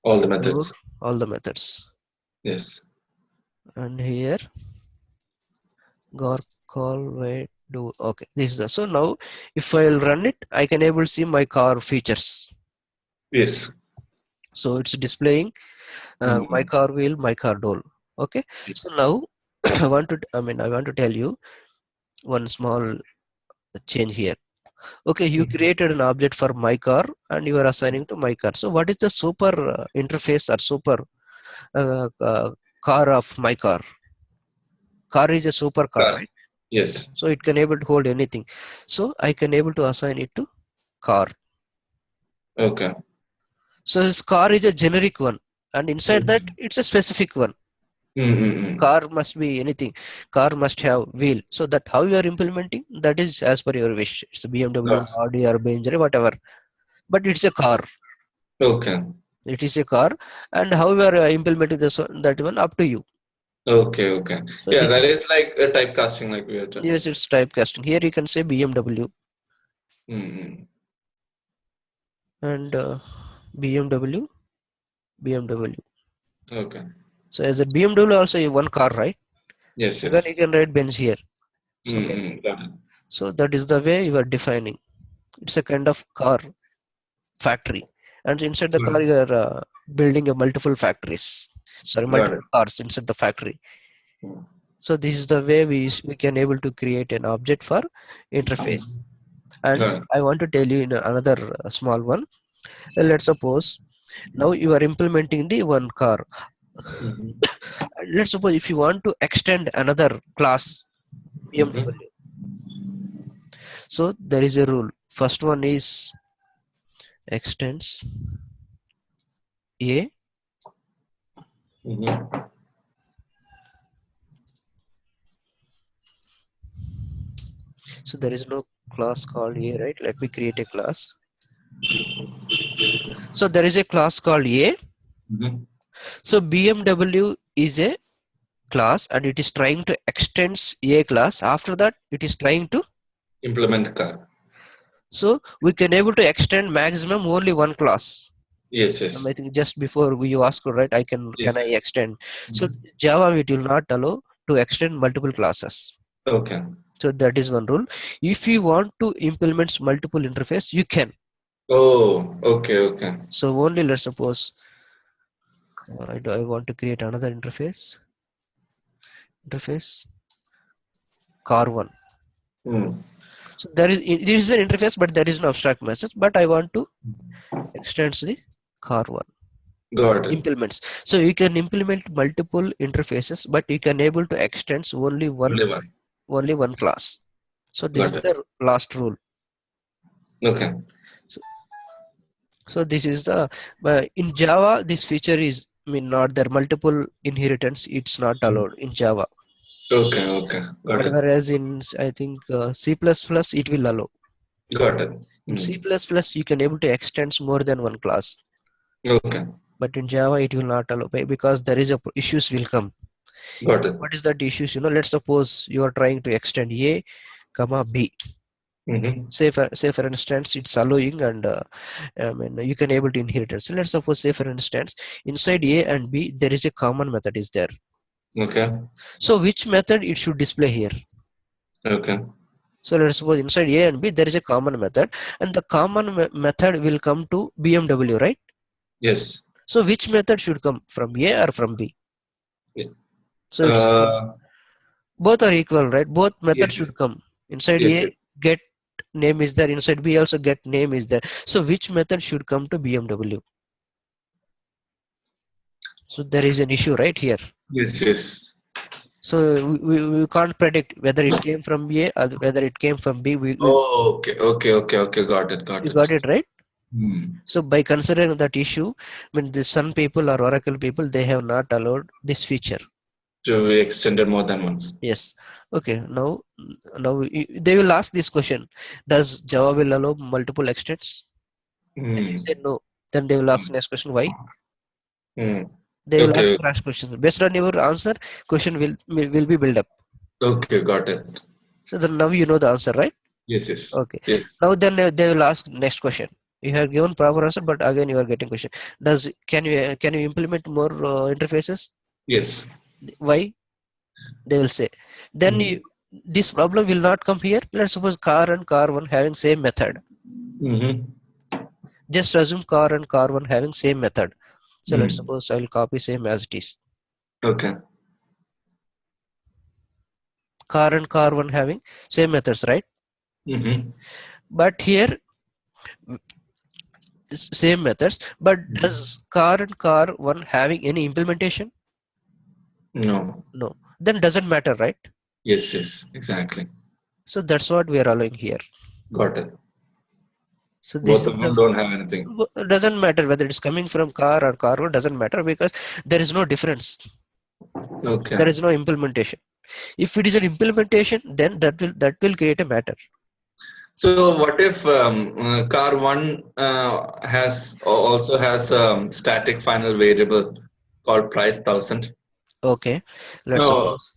All the door methods. all the methods Yes. and here gar call wait do okay this is the so now if I'll run it I can able see my car features. Yes. So it's displaying my Mm. car wheel, my car door. Okay, so now I want to tell you one small change here. Okay, you Mhm. created an object for my car and you are assigning to my car. So what is the super interface or super car of my car? Car is a super car, Car. right? Yes. So it can able to hold anything. So I can able to assign it to car. Okay. So this car is a generic one, and inside that Mhm. it's a specific one. Mm-hmm. Car must be anything. Car must have wheel. So that how you are implementing, that is as per your wish. It's a BMW, Got Audi, or Benz, or whatever. But it's a car. Okay. It is a car, and how you are implementing this one, that one up to you. Okay. Okay. So Yeah, this that is, is like a typecasting, like we are talking. yes, it's typecasting. Here you can say BMW Mm-hmm. and BMW, BMW. Okay. So as a BMW also a one car, right? Yes. Again Yes. you can write Benz here. So Mm-hmm. Got it. that is the way you are defining. It's a kind of car factory, and inside the car Got you are building a multiple factories. Sorry, got it. multiple cars inside the factory. Mm. So this is the way we can able to create an object for interface. And Got it. I want to tell you in another small one. Let's suppose now you are implementing the one car. Mm-hmm. Let's suppose if you want to extend another class Mm-hmm. BMW. So there is a rule. First one is extends A. Mm-hmm. So there is no class called A, right? Let me create a class. So there is a class called A. Mm-hmm. So BMW is a class and it is trying to extends A class. After that, it is trying to. Implement the car. So we can able to extend maximum only one class. Yes. I Yes. think just before you ask, right? Can Yes. I Yes. extend? So Mhm. Java it will not allow to extend multiple classes. Okay. So that is one rule. If you want to implement multiple interface, you can. Oh. Okay. Okay. So only let's suppose I want to create another interface car one. Mm. So there is an interface, but there is no abstract message. But I want to extend the car one Got it. implements. So you can implement multiple interfaces, but you can able to extend Only one. only one class. So this Got is it. the last rule. Okay. So, so this is the in Java this feature is not there multiple inheritance. It's not Mm. allowed in Java. Okay. Okay. Got But it. whereas in I think C++ it will allow. Got it. In C++ Mm. you can able to extend more than one class. Okay. But in Java it will not allow because there is a issues will come. Got it. What is that issues? Let's suppose you are trying to extend A, comma B. Mm-hmm. Say for instance, it's allowing and you can able to inherit it. So let's suppose say for instance, inside A and B there is a common method is there. Okay. So which method it should display here? Okay. So let's suppose inside A and B there is a common method, and the common method will come to BMW, right? Yes. So which method should come from A or from B? Yeah. So it's Uh. both are equal, right? Both methods Yes. Yes. should come. Inside Yes. A Yes. get name is there, inside B also get name is there. So which method should come to BMW? So there is an issue right here. Yes. Yes. So we can't predict whether it came from A or whether it came from B. Oh, okay. Okay. Okay. Okay. Got it. Got You it. got it right. Hmm. So by considering that issue, some people or Oracle people they have not allowed this feature. To be extended more than once. Yes. Okay. Now they will ask this question: does Java will allow multiple extents? Then you Hmm. say no. Then they will ask next question why? Hmm. They will ask Okay. crash questions. Based on your answer, question will be built up. Okay. Got it. So then now you know the answer, right? Yes. Yes. Okay. Yes. Now then they will ask next question. You have given proper answer, but again you are getting question. Can you implement more interfaces? Yes. Why? They will say. Then Hmm. this problem will not come here. Let's suppose car and car one having same method. Mm-hmm. Just assume car and car one having same method. So let's Hmm. suppose I will copy same as it is. Okay. car and car one having same methods, right? Mm-hmm. But here same methods, but does car and car one having any implementation? No. No. Then doesn't matter, right? Yes, yes, exactly. So that's what we are allowing here. Got it. So this Both is of them the don't have anything. doesn't matter whether it's coming from car or car one, doesn't matter because there is no difference. Okay. There is no implementation. If it is an implementation, then that will create a matter. So what if car one also has static final variable called price 1000 Okay, let's or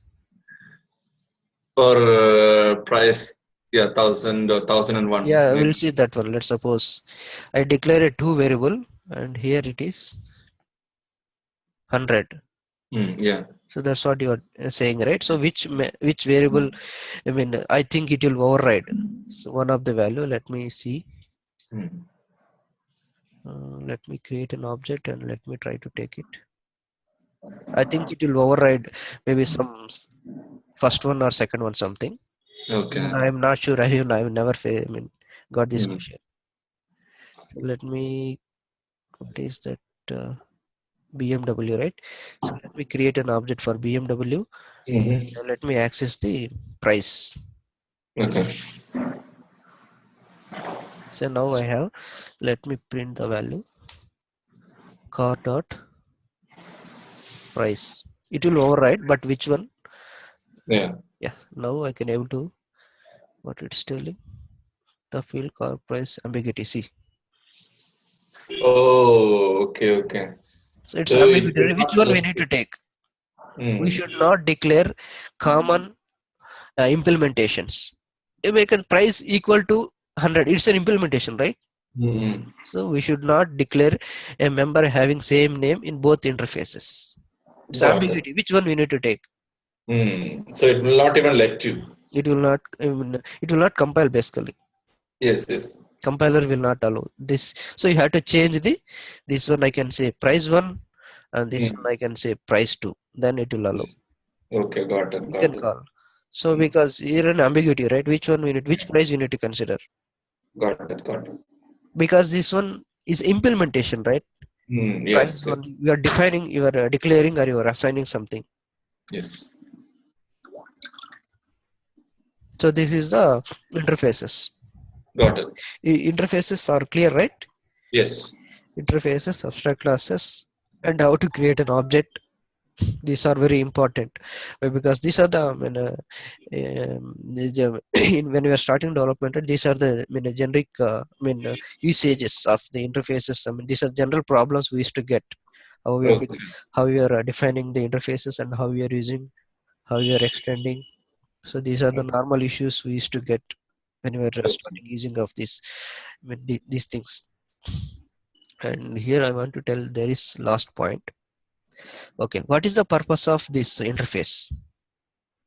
suppose. price, yeah, 1000 or 1001 Yeah, we'll maybe. see that one. Let's suppose I declare a two variable and here it is 100. Yeah. So that's what you are saying, right? So which variable? I mean, I think it will override. So one of the value. Let me see. Mm. Let me create an object and let me try to take it. I think it will override maybe some first one or second one something. Okay. Even I am not sure. I've never I mean got this Mm. question. So let me, what is that? BMW, right? So let me create an object for BMW and Mm-hmm. let me access the price. Okay. So now I have, let me print the value car dot price. It will override, but which one? Yeah. Yeah, now I can able to, what it's telling, the field car price ambiguity. See, Oh, okay, okay. so it's So you ambiguity. should Which not one we select need to it. take? We Mm. should not declare common implementations. If we can price equal to 100, it's an implementation, right? Mm. So we should not declare a member having same name in both interfaces. It's Got it. ambiguity. Which one we need to take? So it will not even let you. It will not. It will not compile basically. Yes, yes. Compiler will not allow this. So you have to change the this one. I can say price one, and this Mm. one I can say price two. Then it will allow. Yes. Okay, got it, You can got it. call. So Mm. because here an ambiguity, right? Which one we need? Which price you need to consider? Got it, got it. Because this one is implementation, right? Price Yes, yes, one. You are defining. You are declaring, or you are assigning something. yes. So this is the interfaces. Got it. Interfaces are clear, right? Yes. Interfaces, abstract classes, and how to create an object. These are very important because these are the when we are starting development, these are the generic usages of the interfaces. I mean, these are general problems we used to get. How we are Okay. how we are defining the interfaces and how we are using, how we are extending. So these are the normal issues we used to get when we were Okay. starting using of these these things. And here I want to tell there is last point. Okay, what is the purpose of this interface?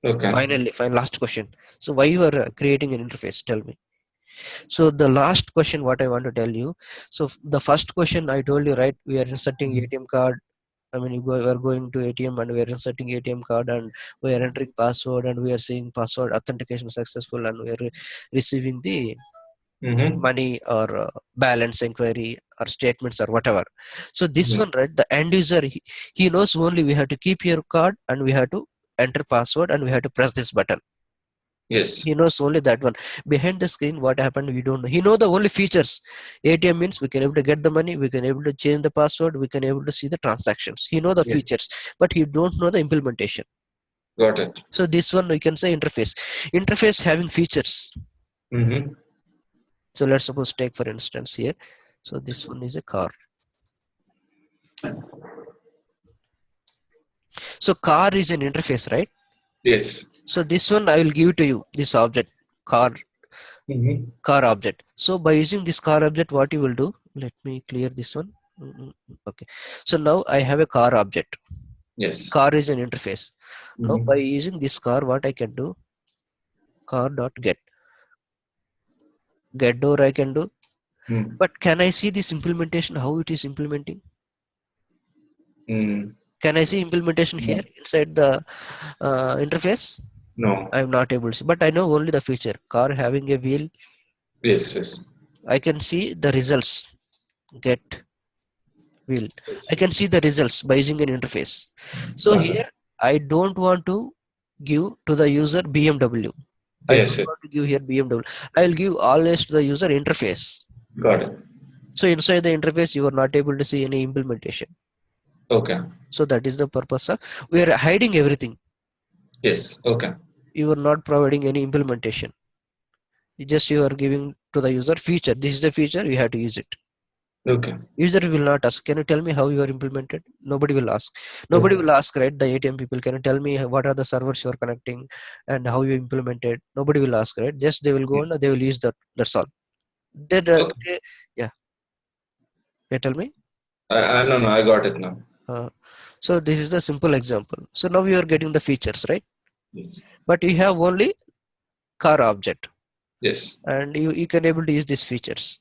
Okay. Finally, fine, last question. So why you are creating an interface? Tell me. So the last question, what I want to tell you. So the first question I told you, right? We are inserting ATM card. I mean, we are going to ATM and we are inserting ATM card and we are entering password and we are seeing password authentication successful and we are receiving the Mm-hmm. money or balance inquiry or statements or whatever. So this Yeah. one, right, the end user, he knows only we have to keep your card and we have to enter password and we have to press this button. Yes. He knows only that one. Behind the screen what happened we don't know. He know the only features. ATM means we can able to get the money, we can able to change the password, we can able to see the transactions. He know the Yes. features, but he don't know the implementation. Got it. So this one we can say interface having features. Mm-hmm. So let's suppose take for instance here. So this one is a car. So car is an interface, right? Yes. So this one I will give to you, this object, car, Mm-hmm. car object. So by using this car object, what you will do, let me clear this one. Okay. So now I have a car object. Yes. Car is an interface. Now by Mm-hmm. using this car, what I can do, car dot get. Get door I can do. Mm. But can I see this implementation, how it is implementing? Mm. Can I see implementation here No. inside the interface? No. I'm not able to see, but I know only the feature car having a wheel. Yes, yes, I can see the results. Get wheel. yes, I can yes. see the results by using an interface. So Got here it. I don't want to give to the user BMW. I Yes, don't yes. want to give here BMW. I will give always to the user interface. Got it. So inside the interface, you are not able to see any implementation. Okay. So that is the purpose of we are hiding everything. Yes. Okay. You are not providing any implementation. You are giving to the user feature. This is the feature, you have to use it. Okay. User will not ask, can you tell me how you are implemented? Nobody will ask. Nobody Okay. will ask, right? The ATM people, can you tell me what are the servers you are connecting and how you implemented? Nobody will ask, right? Just they will go Yes. and they will use that. That's all. Then, Okay. yeah, you tell me. I no, no, I got it now. Uh, so this is the simple example. So now you are getting the features, right? Yes. But you have only car object, Yes. and you can able to use these features.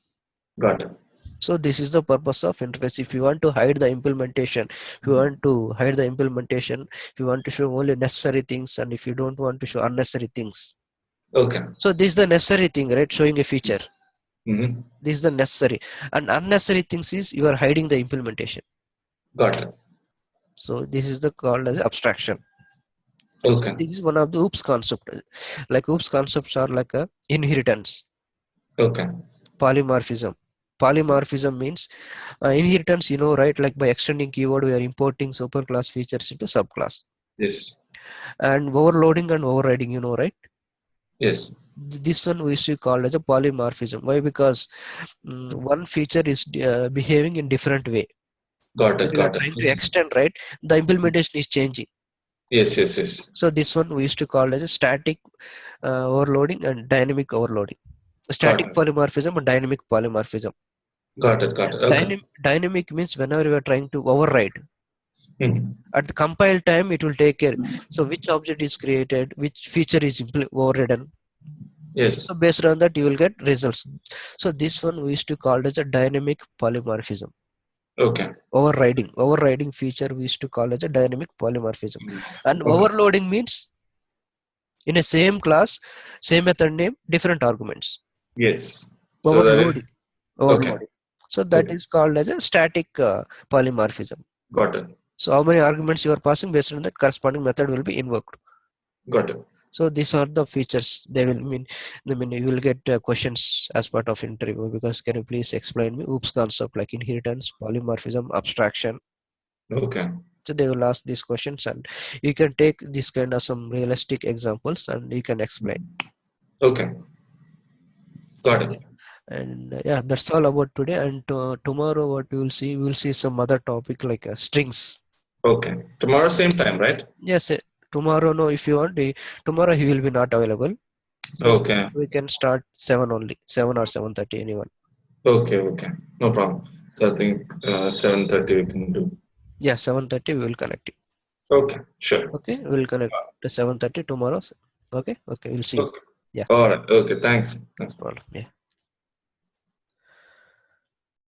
Got it. So this is the purpose of interface. If you want to hide the implementation, if you want to show only necessary things, and if you don't want to show unnecessary things. Okay. So this is the necessary thing, right? Showing a feature. Yes. Mm-hmm. This is the necessary. And unnecessary things is you are hiding the implementation. Got it. So this is the called as abstraction. So Okay. this is one of the OOPS concept. Like OOPS concepts are like a inheritance, Okay. polymorphism. Polymorphism means inheritance, right? Like by extending keyword, we are importing superclass features into subclass. Yes. And overloading and overriding, right? Yes. This one we should call as a polymorphism. Why? Because one feature is behaving in different way. Got When it. we are Got it. trying to extend, right, the implementation is changing. Yes. Yes. Yes. So this one we used to call as a static overloading and dynamic overloading. Got Static it. polymorphism and dynamic polymorphism. Got it. Got it. Okay. Dynamic means whenever you are trying to override, Hmm. at the compile time it will take care. So which object is created, which feature is overridden. So Yes. based on that you will get results. So this one we used to call as a dynamic polymorphism. Okay. Overriding feature we used to call as a dynamic polymorphism. And Okay. overloading means in a same class, same method name, different arguments. Yes. So that is Overloading. okay. Overloading. So that Okay. is called as a static polymorphism. Got it. So how many arguments you are passing, based on that corresponding method will be invoked. Got it. So these are the features. I mean, you will get questions as part of interview, because can you please explain me OOPS concept like inheritance, polymorphism, abstraction. Okay. So they will ask these questions, and you can take this kind of some realistic examples and you can explain. Okay. Got Okay. it. And yeah, that's all about today. And tomorrow, what we will see some other topic like strings. Okay. Tomorrow same time, right? Yes, tomorrow. No, if you want, tomorrow he will be not available. So Okay. we can start 7 only, 7 or 7:30. Anyone? Okay. Okay. No problem. So I think 7:30 we can do. Yeah, 7:30 we will connect you. Okay. Sure. Okay, we will connect to 7:30 tomorrow. Okay, okay, we'll see you. Okay. Yeah, All right. Okay. Thanks. Thanks. no problem. Yeah.